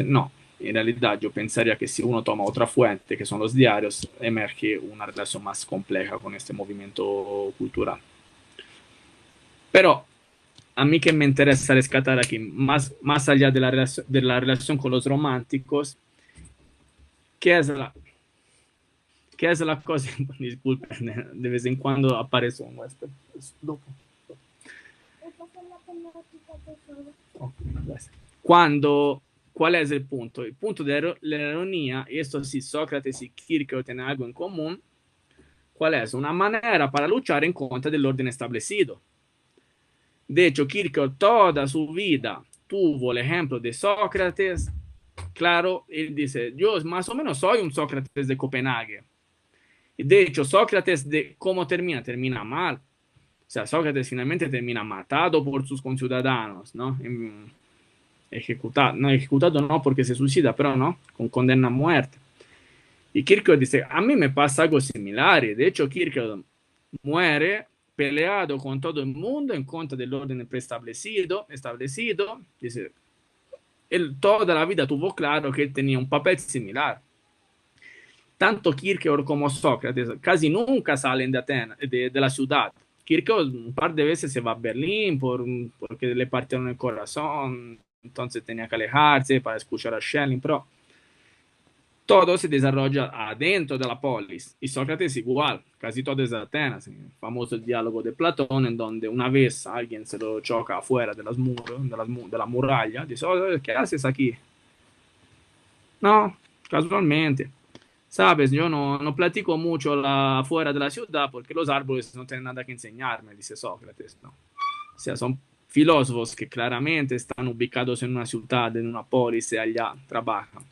No, en realidad yo pensaría que si uno toma otra fuente, que son los diarios, emerge una relación más compleja con este movimiento cultural. Pero a mí que me interesa rescatar aquí, más allá de la relación con los románticos, ¿qué es la, qué es la cosa? Disculpen, de vez en cuando aparece un huésped. Cuando, ¿cuál es el punto? El punto de la ironía, y esto sí, Sócrates y Kierkegaard tienen algo en común, ¿cuál es? Una manera para luchar en contra del orden establecido. De hecho, Kierkegaard toda su vida tuvo el ejemplo de Sócrates. Claro, él dice, yo más o menos soy un Sócrates de Copenhague. Y de hecho, Sócrates, ¿cómo termina? Termina mal. O sea, Sócrates finalmente termina matado por sus conciudadanos, ¿no? Ejecutado, no ejecutado no porque se suicida, pero no, con condena a muerte. Y Kierkegaard dice, a mí me pasa algo similar. De hecho, Kierkegaard muere peleado con todo el mundo en contra del orden preestablecido, dice, él toda la vida tuvo claro que él tenía un papel similar. Tanto Kierkegaard como Sócrates casi nunca salen de Atenas, de la ciudad. Kierkegaard un par de veces se va a Berlín porque le partieron el corazón, entonces tenía que alejarse para escuchar a Schelling, pero todo se desarrolla adentro de la polis. Y Sócrates igual, casi todo es de Atenas. El famoso diálogo de Platón, en donde una vez alguien se lo choca afuera de, de la muralla, dice, oh, ¿qué haces aquí? No, casualmente. Sabes, yo no platico mucho fuera de la ciudad porque los árboles no tienen nada que enseñarme, dice Sócrates, ¿no? O sea, son filósofos que claramente están ubicados en una ciudad, en una polis, y allá trabajan.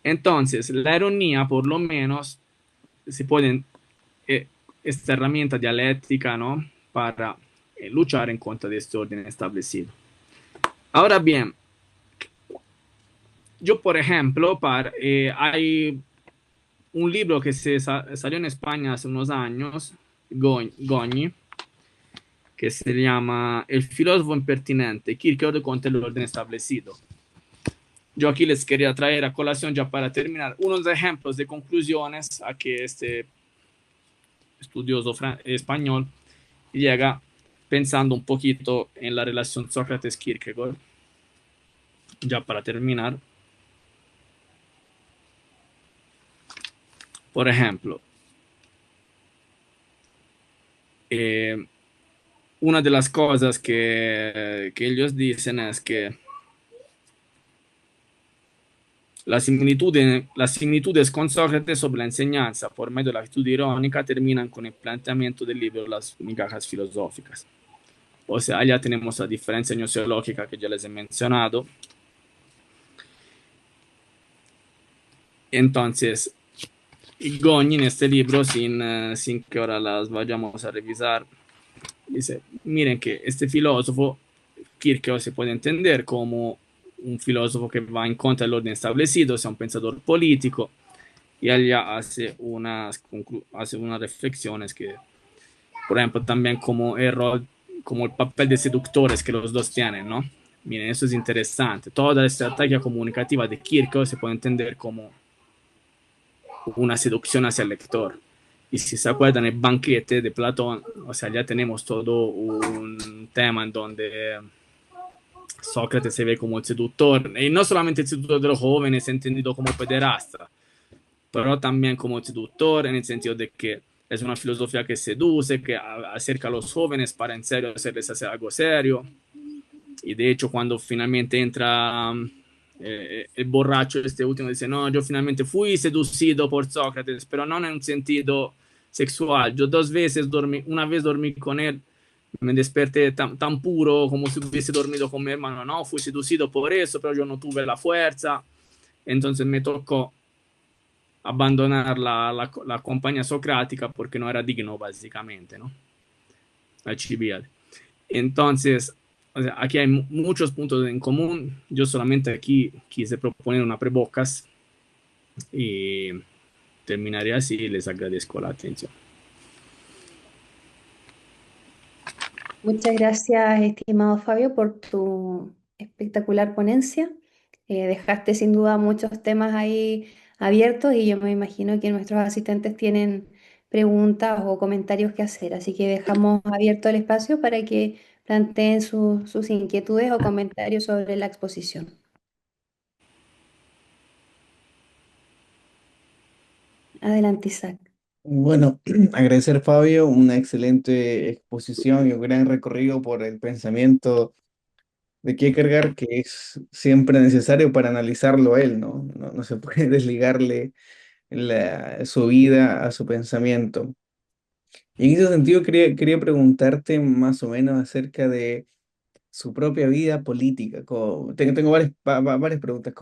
Entonces, la ironía, por lo menos, se puede, esta herramienta dialéctica, ¿no? Para luchar en contra de este orden establecido. Ahora bien, yo, por ejemplo, hay un libro que salió en España hace unos años, Goñi, que se llama El filósofo impertinente, Kierkegaard contra el orden establecido. Yo aquí les quería traer a colación, ya para terminar, unos ejemplos de conclusiones a que este estudioso español llega pensando un poquito en la relación Sócrates-Kierkegaard. Ya para terminar, por ejemplo, una de las cosas que ellos dicen es que las similitudes con Sócrates sobre la enseñanza por medio de la actitud irónica terminan con el planteamiento del libro Las migajas filosóficas. O sea, allá tenemos la diferencia gnoseológica que ya les he mencionado. Entonces, Goñi en este libro, sin que ahora las vayamos a revisar, dice, miren que este filósofo, Kierkegaard, se puede entender como un filósofo que va en contra del orden establecido, o sea, un pensador político, y allá hace unas reflexiones que, por ejemplo, también como el papel de seductores que los dos tienen, ¿no? Miren, eso es interesante. Toda la estrategia comunicativa de Kierkegaard se puede entender como una seducción hacia el lector. Y si se acuerdan el banquete de Platón, o sea, ya tenemos todo un tema en donde Sócrates se ve como el seductor, y no solamente el seductor de los jóvenes, entendido como pederasta, pero también como el seductor en el sentido de que es una filosofía que seduce, que acerca a los jóvenes para en serio hacerles hacer algo serio. Y de hecho, cuando finalmente entra el borracho, este último dice, no, yo finalmente fui seducido por Sócrates, pero no en un sentido sexual. Yo una vez dormí con él, me desperté tan puro como si hubiese dormido con mi hermano. No, fui seducido por eso, pero yo no tuve la fuerza. Entonces me tocó abandonar la compañía socrática porque no era digno, básicamente, ¿no? Alcibiades. Entonces, o sea, aquí hay muchos puntos en común. Yo solamente aquí quise proponer una prebocas y terminaré así y les agradezco la atención. Muchas gracias, estimado Fabio, por tu espectacular ponencia. Dejaste sin duda muchos temas ahí abiertos y yo me imagino que nuestros asistentes tienen preguntas o comentarios que hacer, así que dejamos abierto el espacio para que planteen sus inquietudes o comentarios sobre la exposición. Adelante, Isaac. Bueno, agradecer Fabio, una excelente exposición y un gran recorrido por el pensamiento de Kierkegaard, que es siempre necesario para analizarlo él, ¿no? No se puede desligarle su vida a su pensamiento. Y en ese sentido quería preguntarte más o menos acerca de su propia vida política. Tengo varias preguntas.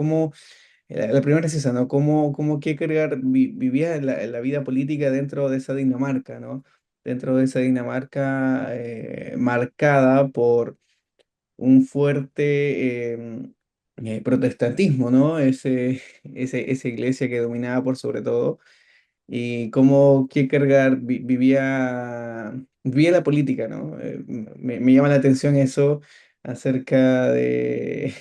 La primera es esa, ¿no? ¿Cómo Kierkegaard vivía la vida política dentro de esa Dinamarca, ¿no? Dentro de esa Dinamarca marcada por un fuerte protestantismo, ¿no? Esa iglesia que dominaba por sobre todo y cómo Kierkegaard vivía la política, ¿no? Me llama la atención eso acerca de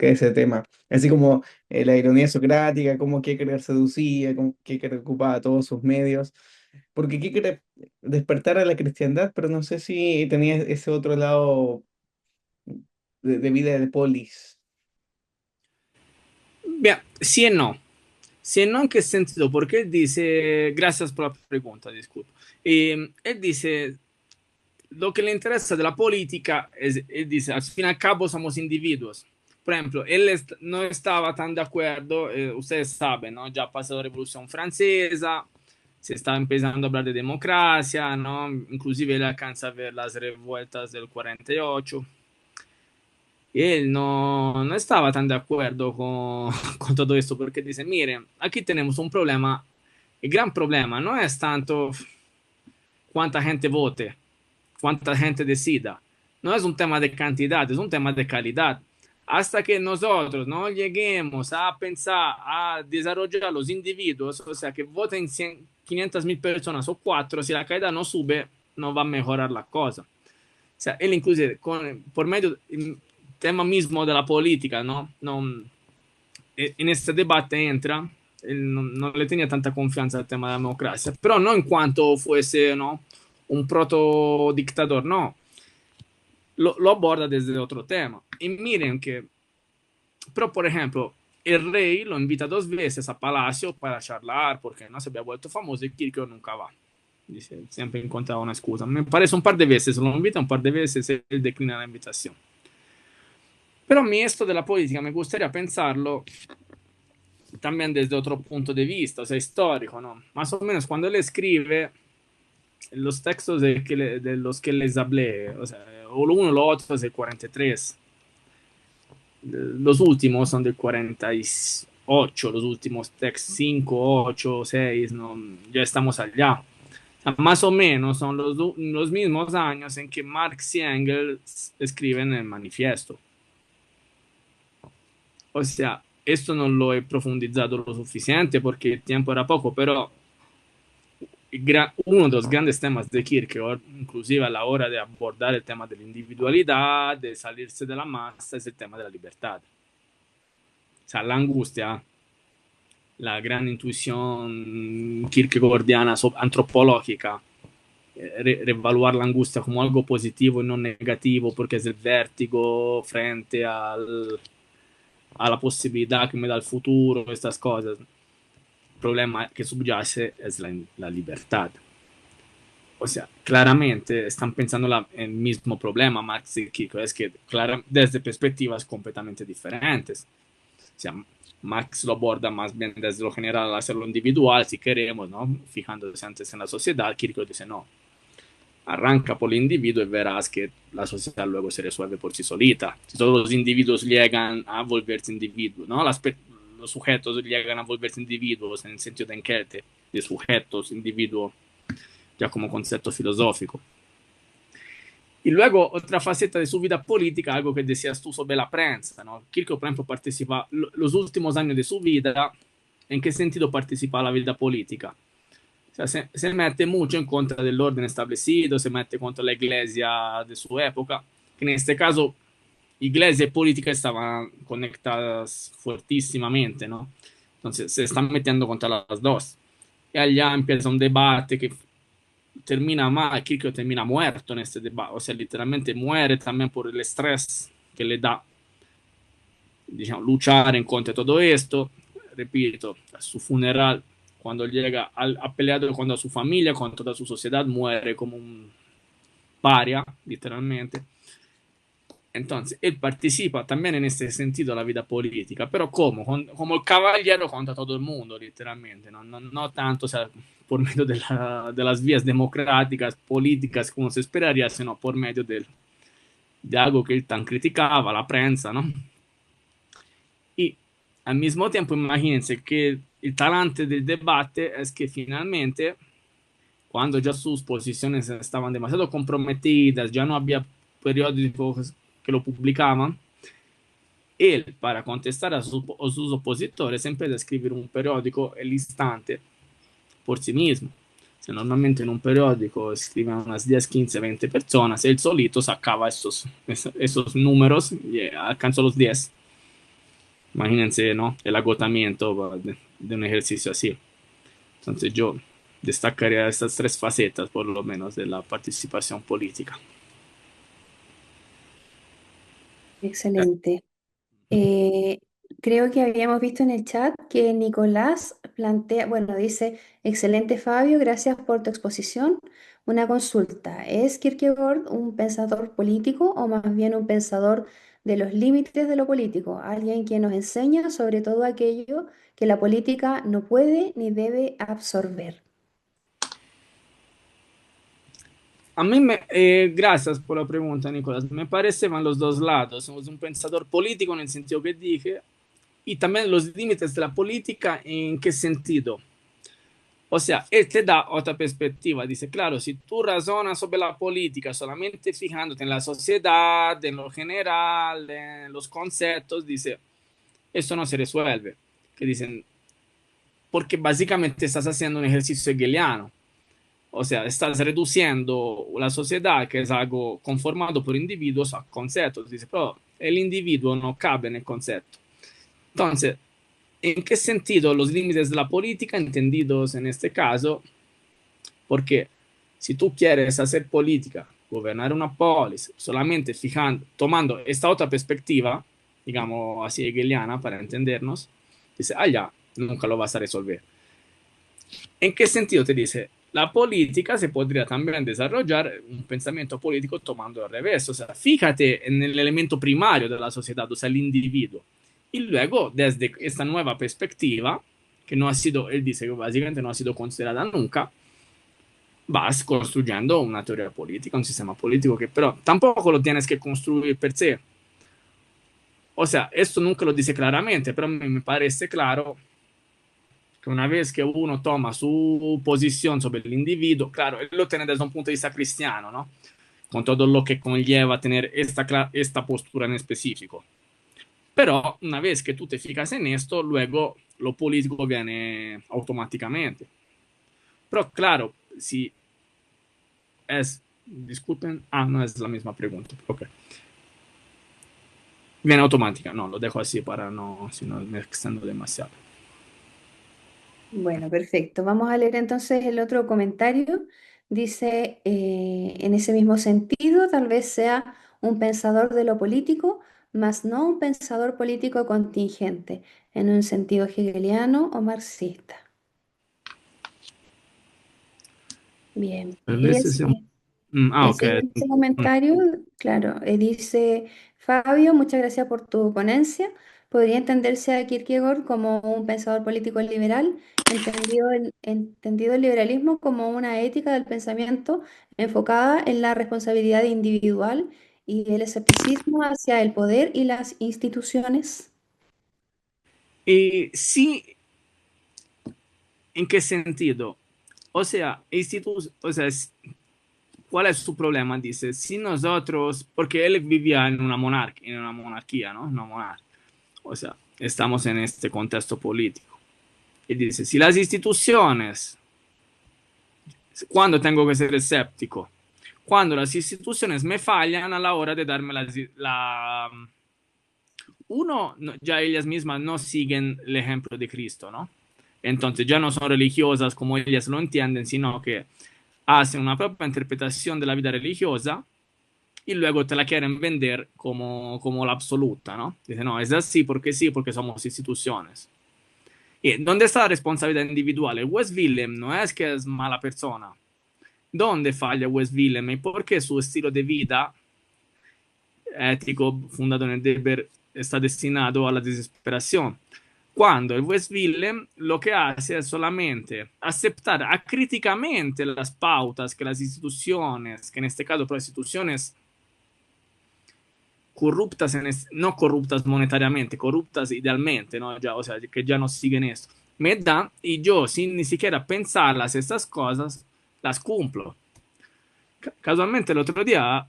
ese tema. Así como la ironía socrática, cómo Kierkegaard seducía, cómo Kierkegaard ocupaba todos sus medios, porque Kierkegaard despertara a la cristiandad, pero no sé si tenía ese otro lado de vida de polis. Bien, sí y no. Sí y no, ¿en qué sentido? Porque él dice, gracias por la pregunta, disculpo. Él dice, lo que le interesa de la política es, él dice, al fin y al cabo somos individuos. Por ejemplo, no estaba tan de acuerdo, ustedes saben, ¿no? Ya pasó la Revolución Francesa, se estaba empezando a hablar de democracia, ¿no? Inclusive él alcanza a ver las revueltas del 48. Y él no estaba tan de acuerdo con todo esto porque dice, miren, aquí tenemos un problema, el gran problema no es tanto cuánta gente vote, cuánta gente decida, no es un tema de cantidad, es un tema de calidad. Hasta que nosotros no lleguemos a pensar, a desarrollar los individuos, o sea, que voten 100, 500.000 personas o cuatro, si la calidad no sube, no va a mejorar la cosa. O sea, él inclusive por medio del tema mismo de la política, ¿no? No, en este debate entra, él no le tenía tanta confianza al tema de la democracia, pero no en cuanto fuese, ¿no? Un proto dictador, no, lo aborda desde otro tema. Y miren que, pero por ejemplo, el rey lo invita 2 veces a Palacio para charlar porque no se había vuelto famoso y Kierkegaard nunca va. Dice, siempre encontraba una excusa. Me parece un par de veces, lo invita un par de veces, él declina la invitación. Pero a mí esto de la política me gustaría pensarlo también desde otro punto de vista, o sea, histórico, ¿no? Más o menos cuando él escribe los textos de los que les hablé, o sea, o lo uno o lo otro es del 43. Los últimos son del 48, los últimos textos 5, 8, 6, ¿no? Ya estamos allá. O sea, más o menos son los mismos años en que Marx y Engels escriben el manifiesto. O sea, esto no lo he profundizado lo suficiente porque el tiempo era poco, pero uno de los grandes temas de Kierkegaard, inclusive a la hora de abordar el tema de la individualidad, de salirse de la masa, es el tema de la libertad. O sea, la angustia, la gran intuición kierkegaardiana, antropológica, reevaluar la angustia como algo positivo y no negativo, porque es el vértigo frente a la posibilidad que me da el futuro, estas cosas. El problema que subyace es la libertad. O sea, claramente están pensando el mismo problema, Marx y Kierkegaard, es que desde perspectivas completamente diferentes. O sea, Marx lo aborda más bien desde lo general hacia lo individual, si queremos, ¿no? Fijándose antes en la sociedad. Kierkegaard dice, no, arranca por el individuo y verás que la sociedad luego se resuelve por sí solita. Si todos los individuos llegan a volverse individuos, ¿no? Los sujetos llegan a volverse individuos en el sentido de enquete, de sujetos, individuo, ya como concepto filosófico. Y luego otra faceta de su vida política, algo que decías tú sobre la prensa, ¿no? Kierkegaard, por ejemplo, participa los últimos años de su vida, ¿En qué sentido participa la vida política? O sea, se mete mucho en contra del orden establecido, se mete contra la iglesia de su época, que en este caso iglesia y política estaban conectadas fuertísimamente, ¿no? Entonces se están metiendo contra las dos. Y allá empieza un debate que termina mal, Kirchhoff termina muerto en este debate, o sea, literalmente muere también por el estrés que le da, diciamo, luchar en contra de todo esto. Repito, a su funeral, cuando llega, ha peleado contra su familia, contra toda su sociedad, muere como un paria, literalmente. Entonces, él participa también en este sentido a la vida política, pero ¿cómo? Como el caballero contra todo el mundo, literalmente, no tanto, o sea, por medio de las vías democráticas, políticas, como se esperaría, sino por medio de algo que él tan criticaba, la prensa, ¿no? Y al mismo tiempo, imagínense que el talante del debate es que finalmente, cuando ya sus posiciones estaban demasiado comprometidas, ya no había periódicos que lo publicaban, él, para contestar a sus opositores, empieza a escribir un periódico el instante por sí mismo. O sea, normalmente en un periódico escriben unas 10, 15, 20 personas, él solito sacaba esos números y alcanzó los 10. Imagínense, ¿no? El agotamiento de un ejercicio así. Entonces yo destacaría estas tres facetas, por lo menos, de la participación política. Excelente. Eh, Creo que habíamos visto en el chat que Nicolás plantea, bueno, dice, excelente Fabio, gracias por tu exposición. Una consulta, ¿es Kierkegaard un pensador político o más bien un pensador de los límites de lo político? Alguien que nos enseña sobre todo aquello que la política no puede ni debe absorber. Gracias por la pregunta, Nicolás. Me parecen los dos lados. Somos un pensador político en el sentido que dije, y también los límites de la política, ¿en qué sentido? O sea, él te da otra perspectiva. Dice, claro, si tú razonas sobre la política solamente fijándote en la sociedad, en lo general, en los conceptos, dice, esto no se resuelve. Que dicen, porque básicamente estás haciendo un ejercicio hegeliano. O sea, estás reduciendo la sociedad, que es algo conformado por individuos, a conceptos. Dice, pero el individuo no cabe en el concepto. Entonces, ¿en qué sentido los límites de la política, entendidos en este caso? Porque si tú quieres hacer política, gobernar una polis, solamente fijando, tomando esta otra perspectiva, digamos así hegeliana, para entendernos, dice, ya, nunca lo vas a resolver. ¿En qué sentido te dice? La política se podría también desarrollar un pensamiento político tomando al revés. O sea, fíjate en el elemento primario de la sociedad, o sea, el individuo. Y luego, desde esta nueva perspectiva, que no ha sido, él dice que básicamente no ha sido considerada nunca, vas construyendo una teoría política, un sistema político que pero tampoco lo tienes que construir per se. O sea, esto nunca lo dice claramente, pero me parece claro que una vez que uno toma su posición sobre el individuo, claro, él lo tiene desde un punto de vista cristiano, ¿no? Con todo lo que conlleva tener esta postura en específico. Pero una vez que tú te fijas en esto, luego lo político viene automáticamente. Pero claro, si es, disculpen, no es la misma pregunta, ok. Viene automática, no, lo dejo así para no, si no me extendo demasiado. Bueno, perfecto. Vamos a leer entonces el otro comentario. Dice, en ese mismo sentido, tal vez sea un pensador de lo político, mas no un pensador político contingente, en un sentido hegeliano o marxista. Bien. A Y veces el ok. siguiente comentario, claro, dice Fabio, muchas gracias por tu ponencia. Podría entenderse a Kierkegaard como un pensador político liberal, entendido el liberalismo como una ética del pensamiento enfocada en la responsabilidad individual y el escepticismo hacia el poder y las instituciones. Sí, ¿en qué sentido? O sea, o sea, ¿cuál es su problema? Dice, si nosotros, porque él vivía en una monarquía, ¿no? Una monarquía. O sea, estamos en este contexto político. Y dice, si las instituciones, ¿cuándo tengo que ser escéptico? Cuando las instituciones me fallan a la hora de darme uno, ya ellas mismas no siguen el ejemplo de Cristo, ¿no? Entonces ya no son religiosas como ellas lo entienden, sino que hacen una propia interpretación de la vida religiosa y luego te la quieren vender como la absoluta, ¿no? Dicen, no, es así, sí, porque somos instituciones. ¿Y dónde está la responsabilidad individual? El Wes Willem no es que es mala persona. ¿Dónde falla Wes Willem? ¿Y por qué su estilo de vida ético fundado en el deber está destinado a la desesperación? Cuando el Wes Willem lo que hace es solamente aceptar acríticamente las pautas que las instituciones, que en este caso las instituciones corruptas, no corruptas monetariamente, corruptas idealmente, ¿no? Ya, o sea, que ya no siguen esto, me da y yo sin ni siquiera pensarlas estas cosas, las cumplo. Casualmente el otro día,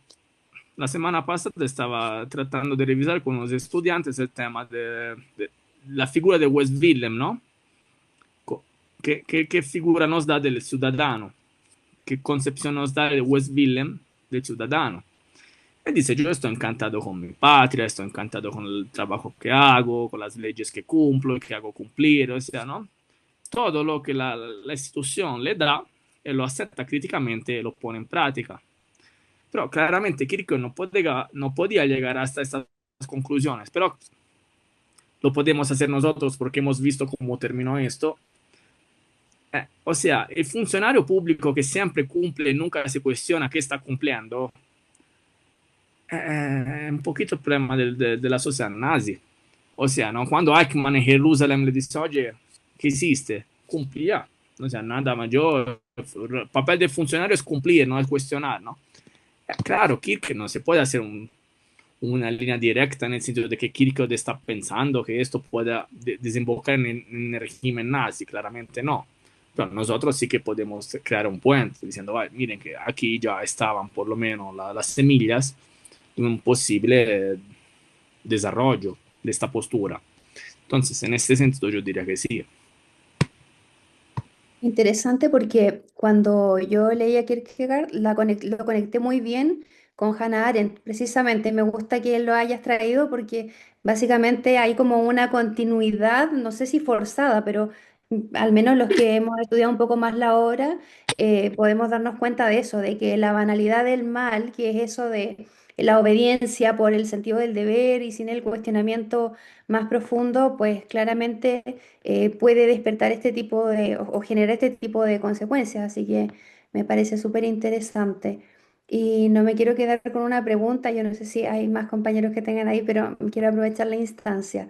la semana pasada, estaba tratando de revisar con los estudiantes el tema de la figura de Wes Willem, ¿no? ¿Qué figura nos da del ciudadano? ¿Qué concepción nos da de Wes Willem del ciudadano? Y dice, yo estoy encantado con mi patria, estoy encantado con el trabajo que hago, con las leyes que cumplo, que hago cumplir, o sea, ¿no? Todo lo que la institución le da, él lo acepta críticamente y lo pone en práctica. Pero claramente Kierkegaard no podía llegar hasta estas conclusiones, pero lo podemos hacer nosotros porque hemos visto cómo terminó esto. O sea, el funcionario público que siempre cumple y nunca se cuestiona qué está cumpliendo, è un poquito il problema della società nazi. O sea, ¿no? Cuando Eichmann en Jerusalén le dice, oye, ¿qué hiciste? Cumplía. O sea, nada mayor. El papel del funcionario es cumplir, no es cuestionar, ¿no? Claro, Kirk no se puede hacer una línea directa en el sentido de que Kierkegaard está pensando que esto pueda desembocar en el régimen nazi, claramente no. Pero nosotros sí que podemos crear un puente diciendo, vale, miren que aquí ya estaban por lo menos las semillas de un posible desarrollo de esta postura. Entonces, en este sentido, yo diría que sí. Interesante porque cuando yo leía Kierkegaard lo conecté muy bien con Hannah Arendt. Precisamente me gusta que lo hayas traído porque básicamente hay como una continuidad, no sé si forzada, pero al menos los que hemos estudiado un poco más la obra, podemos darnos cuenta de eso, de que la banalidad del mal, que es eso de la obediencia por el sentido del deber y sin el cuestionamiento más profundo, pues claramente puede despertar este tipo de o generar este tipo de consecuencias. Así que me parece súper interesante. Y no me quiero quedar con una pregunta, yo no sé si hay más compañeros que tengan ahí, pero quiero aprovechar la instancia.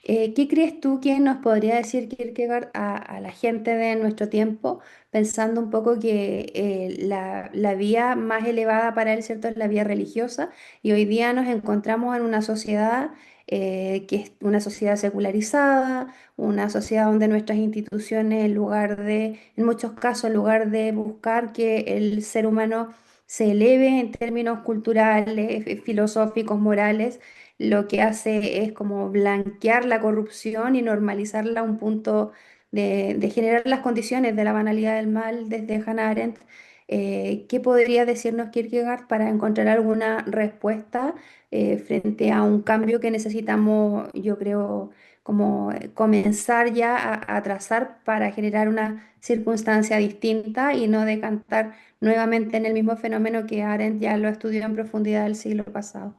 ¿Qué crees tú que nos podría decir Kierkegaard a la gente de nuestro tiempo, pensando un poco que la vía más elevada para él, ¿cierto?, es la vía religiosa, y hoy día nos encontramos en una sociedad que es una sociedad secularizada, una sociedad donde nuestras instituciones, en muchos casos, en lugar de buscar que el ser humano se eleve en términos culturales, filosóficos, morales, lo que hace es como blanquear la corrupción y normalizarla a un punto de generar las condiciones de la banalidad del mal desde Hannah Arendt. ¿Qué podría decirnos Kierkegaard para encontrar alguna respuesta frente a un cambio que necesitamos, yo creo, como comenzar ya a trazar para generar una circunstancia distinta y no decantar nuevamente en el mismo fenómeno que Arendt ya lo estudió en profundidad el siglo pasado?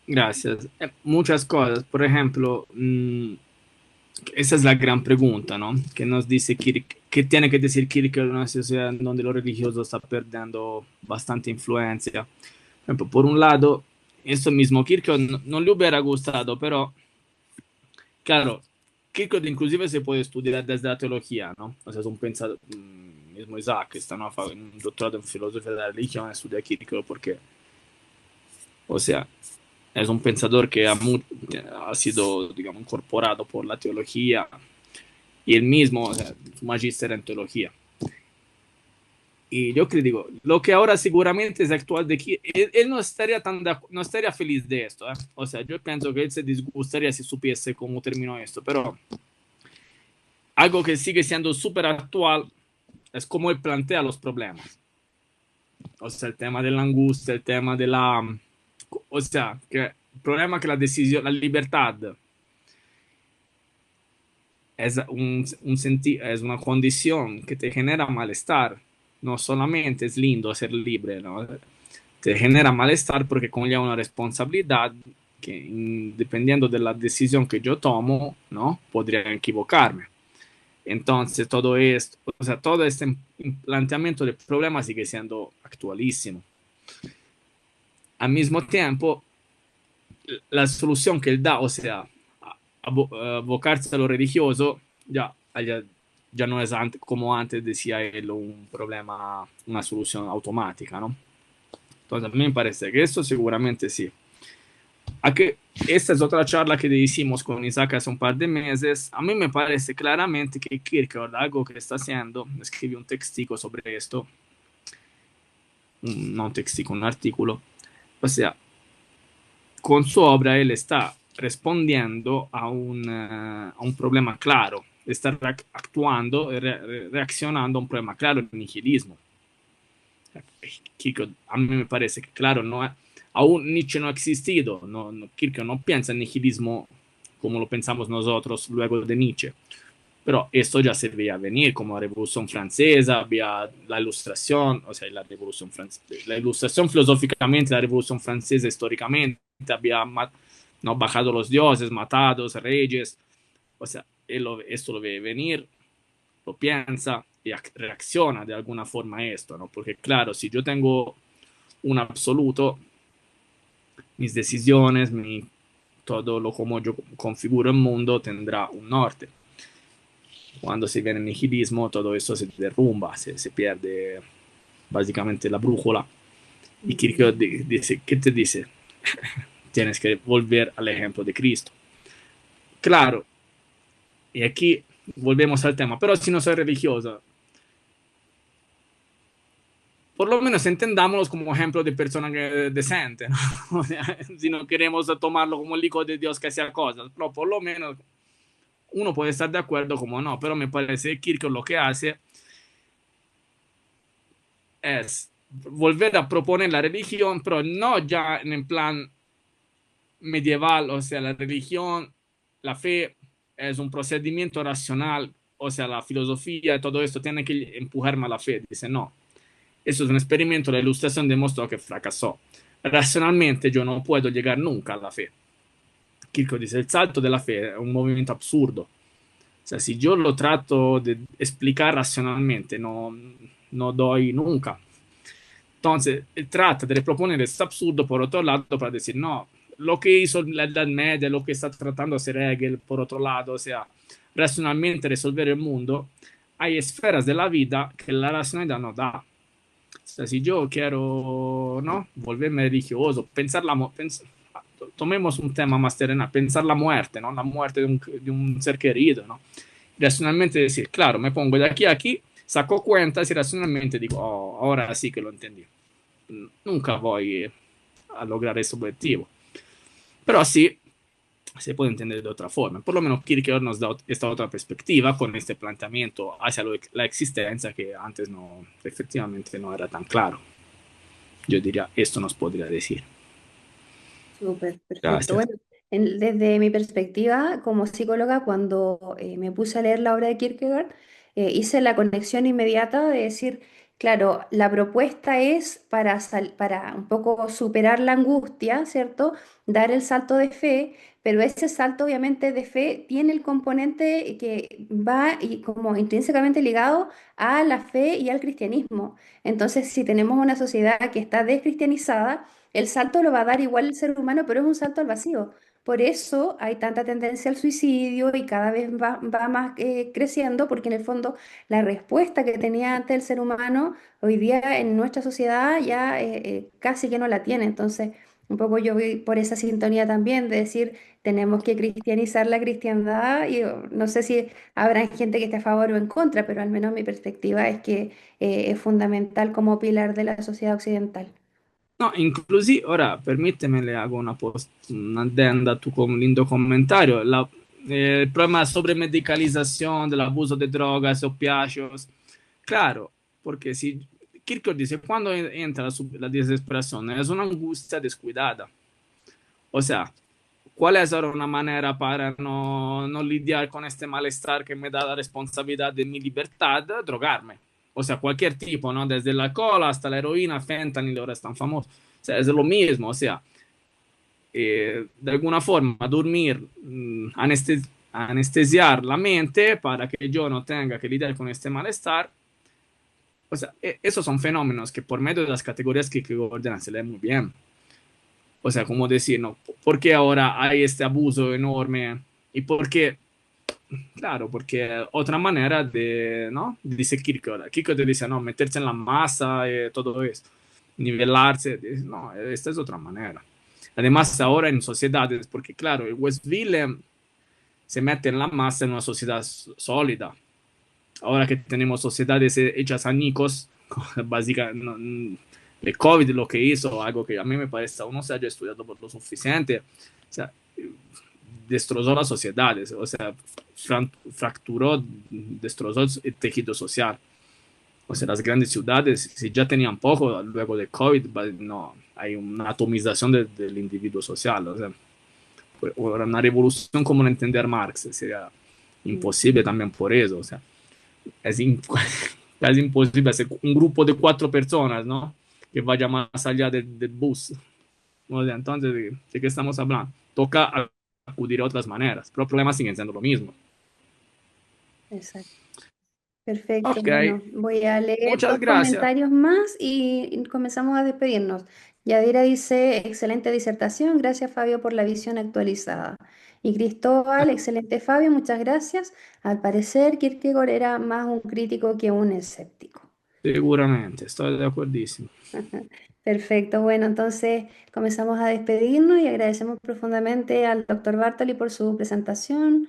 Gracias. Muchas cosas. Por ejemplo, esa es la gran pregunta, ¿no? ¿Qué nos dice Kirk? ¿Qué tiene que decir Kirk en una sociedad en donde lo religioso está perdiendo bastante influencia? Por ejemplo, por un lado, eso mismo Kirk no le hubiera gustado, pero claro, Kierkegaard inclusive se puede estudiar desde la teología, ¿no? O sea, es un pensador, mismo Isaac, está ¿no? un doctorado en filosofía de la religión, estudia Kierkegaard porque, o sea, es un pensador que ha sido, digamos, incorporado por la teología y él mismo, o sea, su magíster en teología. Y yo creo, lo que ahora seguramente es actual de que él no estaría no estaría feliz de esto, ¿eh? O sea, yo pienso que él se disgustaría si supiese cómo terminó esto, pero algo que sigue siendo súper actual es cómo él plantea los problemas. O sea, el tema de la angustia, el tema de la... O sea, que el problema que la decisión, la libertad es, es una condición que te genera malestar. No solamente es lindo ser libre, ¿no? Te genera malestar porque conlleva una responsabilidad que dependiendo de la decisión que yo tomo, ¿no? Podría equivocarme. Entonces, todo esto, o sea, todo este planteamiento del problema sigue siendo actualísimo. Al mismo tiempo, la solución que él da, o sea, abocarse a lo religioso, ya no es como antes decía él un problema, una solución automática, ¿no? Entonces, a mí me parece que esto seguramente sí. Aquí, esta es otra charla que hicimos con Isaac hace un par de meses. A mí me parece claramente que Kierkegaard, algo que está haciendo, escribió un textico sobre esto, no un textico, un artículo. O sea, con su obra él está respondiendo a un problema claro, está actuando, reaccionando a un problema claro, el nihilismo. Kierkegaard, a mí me parece que, claro, no, aún Nietzsche no ha existido, Kierkegaard no piensa en nihilismo como lo pensamos nosotros luego de Nietzsche, pero esto ya se veía venir, como la Revolución Francesa, había la Ilustración, o sea, la Revolución Francesa, la Ilustración filosóficamente, la Revolución Francesa históricamente, había no, bajado los dioses, matados reyes, o sea, esto lo ve venir, lo piensa y reacciona de alguna forma a esto, ¿no? Porque claro, si yo tengo un absoluto, mis decisiones, todo lo como yo configuro el mundo tendrá un norte. Cuando se viene el nihilismo, todo eso se derrumba, se pierde básicamente la brújula. Y Kierkegaard dice, ¿qué te dice? Tienes que volver al ejemplo de Cristo. Claro, y aquí volvemos al tema, pero si no soy religiosa, por lo menos entendámoslo como ejemplo de persona decente, ¿no? O sea, si no queremos tomarlo como el hijo de Dios que hacía cosas, pero por lo menos uno puede estar de acuerdo como no, pero me parece que Kierkegaard lo que hace es volver a proponer la religión, pero no ya en plan medieval, o sea, la religión, la fe es un procedimiento racional, o sea, la filosofía, todo esto tiene que empujarme a la fe. Dice, no, eso es un experimento, la ilustración demostró que fracasó. Racionalmente yo no puedo llegar nunca a la fe. Kierkegaard dice, el salto de la fe es un movimiento absurdo. O sea, si yo lo trato de explicar racionalmente, no doy nunca. Entonces, trata de proponer este absurdo por otro lado para decir, no, lo que hizo la Edad Media, lo que está tratando de hacer Hegel, por otro lado, o sea, racionalmente resolver el mundo, hay esferas de la vida que la racionalidad no da. O sea, si yo quiero, ¿no? Volverme religioso, tomemos un tema más terrenal, pensar la muerte, ¿no? La muerte de un ser querido, ¿no? Racionalmente decir, claro, me pongo de aquí a aquí, saco cuentas y racionalmente digo, oh, ahora sí que lo entendí. Nunca voy a lograr ese objetivo. Pero así se puede entender de otra forma. Por lo menos Kierkegaard nos da esta otra perspectiva con este planteamiento hacia la existencia que antes no, efectivamente no era tan claro. Yo diría, esto nos podría decir. Súper, perfecto. Gracias. Bueno, desde mi perspectiva como psicóloga, cuando me puse a leer la obra de Kierkegaard, hice la conexión inmediata de decir, claro, la propuesta es para un poco superar la angustia, ¿cierto? Dar el salto de fe, pero ese salto obviamente de fe tiene el componente que va y como intrínsecamente ligado a la fe y al cristianismo. Entonces, si tenemos una sociedad que está descristianizada, el salto lo va a dar igual el ser humano, pero es un salto al vacío. Por eso hay tanta tendencia al suicidio y cada vez va más creciendo, porque en el fondo la respuesta que tenía antes el ser humano, hoy día en nuestra sociedad ya casi que no la tiene. Entonces, un poco yo voy por esa sintonía también de decir, tenemos que cristianizar la cristiandad y no sé si habrá gente que esté a favor o en contra, pero al menos mi perspectiva es que es fundamental como pilar de la sociedad occidental. No, inclusive, ahora permíteme, le hago una addenda a tu lindo comentario. El problema de sobremedicalización, del abuso de drogas, opiáceos. Claro, porque si Kierkegaard dice, cuando entra la desesperación, es una angustia descuidada. O sea, ¿cuál es ahora una manera para no lidiar con este malestar que me da la responsabilidad de mi libertad? Drogarme. O sea, cualquier tipo, ¿no? Desde el alcohol hasta la heroína, fentanyl, ahora es tan famoso. O sea, es lo mismo. O sea, de alguna forma, dormir, anestesiar la mente para que yo no tenga que lidiar con este malestar. O sea, esos son fenómenos que por medio de las categorías que ordenan se leen muy bien. O sea, como decir, ¿no? ¿Por qué ahora hay este abuso enorme? ¿Y por qué? Claro, porque otra manera de, ¿no? Dice Kierkegaard. Kierkegaard dice, no, meterse en la masa, todo eso, nivelarse. Dice, no, esta es otra manera. Además, ahora en sociedades, porque claro, el Westville se mete en la masa en una sociedad sólida. Ahora que tenemos sociedades hechas añicos, básicamente, el COVID lo que hizo, algo que a mí me parece, uno se haya estudiado por lo suficiente, o sea, destrozó las sociedades, o sea, fracturó, destrozó el tejido social. O sea, las grandes ciudades, si ya tenían poco, luego de COVID, no, hay una atomización del individuo social. O sea, una revolución como no entender Marx sería imposible también por eso. O sea, es casi imposible hacer un grupo de 4 personas, ¿no? Que vaya más allá del bus. O sea, entonces, ¿de qué estamos hablando? Toca acudir a otras maneras, pero los problemas siguen siendo lo mismo. Exacto. Perfecto, Ok, bueno, voy a leer muchas dos gracias. comentarios más y comenzamos a despedirnos. Yadira dice, excelente disertación, gracias Fabio por la visión actualizada. Y Cristóbal, excelente Fabio, muchas gracias. Al parecer, Kierkegaard era más un crítico que un escéptico. Seguramente, estoy de acuerdísimo. Perfecto, bueno, entonces comenzamos a despedirnos y agradecemos profundamente al doctor Bartoli por su presentación,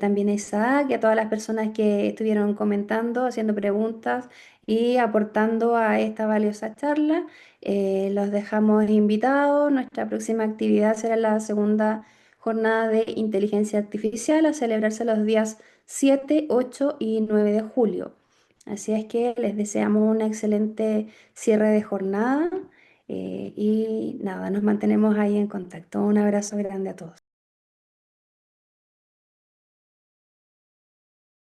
también a Isaac y a todas las personas que estuvieron comentando, haciendo preguntas y aportando a esta valiosa charla. Los dejamos invitados. Nuestra próxima actividad será la segunda jornada de inteligencia artificial a celebrarse los días 7, 8 y 9 de julio. Así es que les deseamos una excelente cierre de jornada y nada, nos mantenemos ahí en contacto. Un abrazo grande a todos.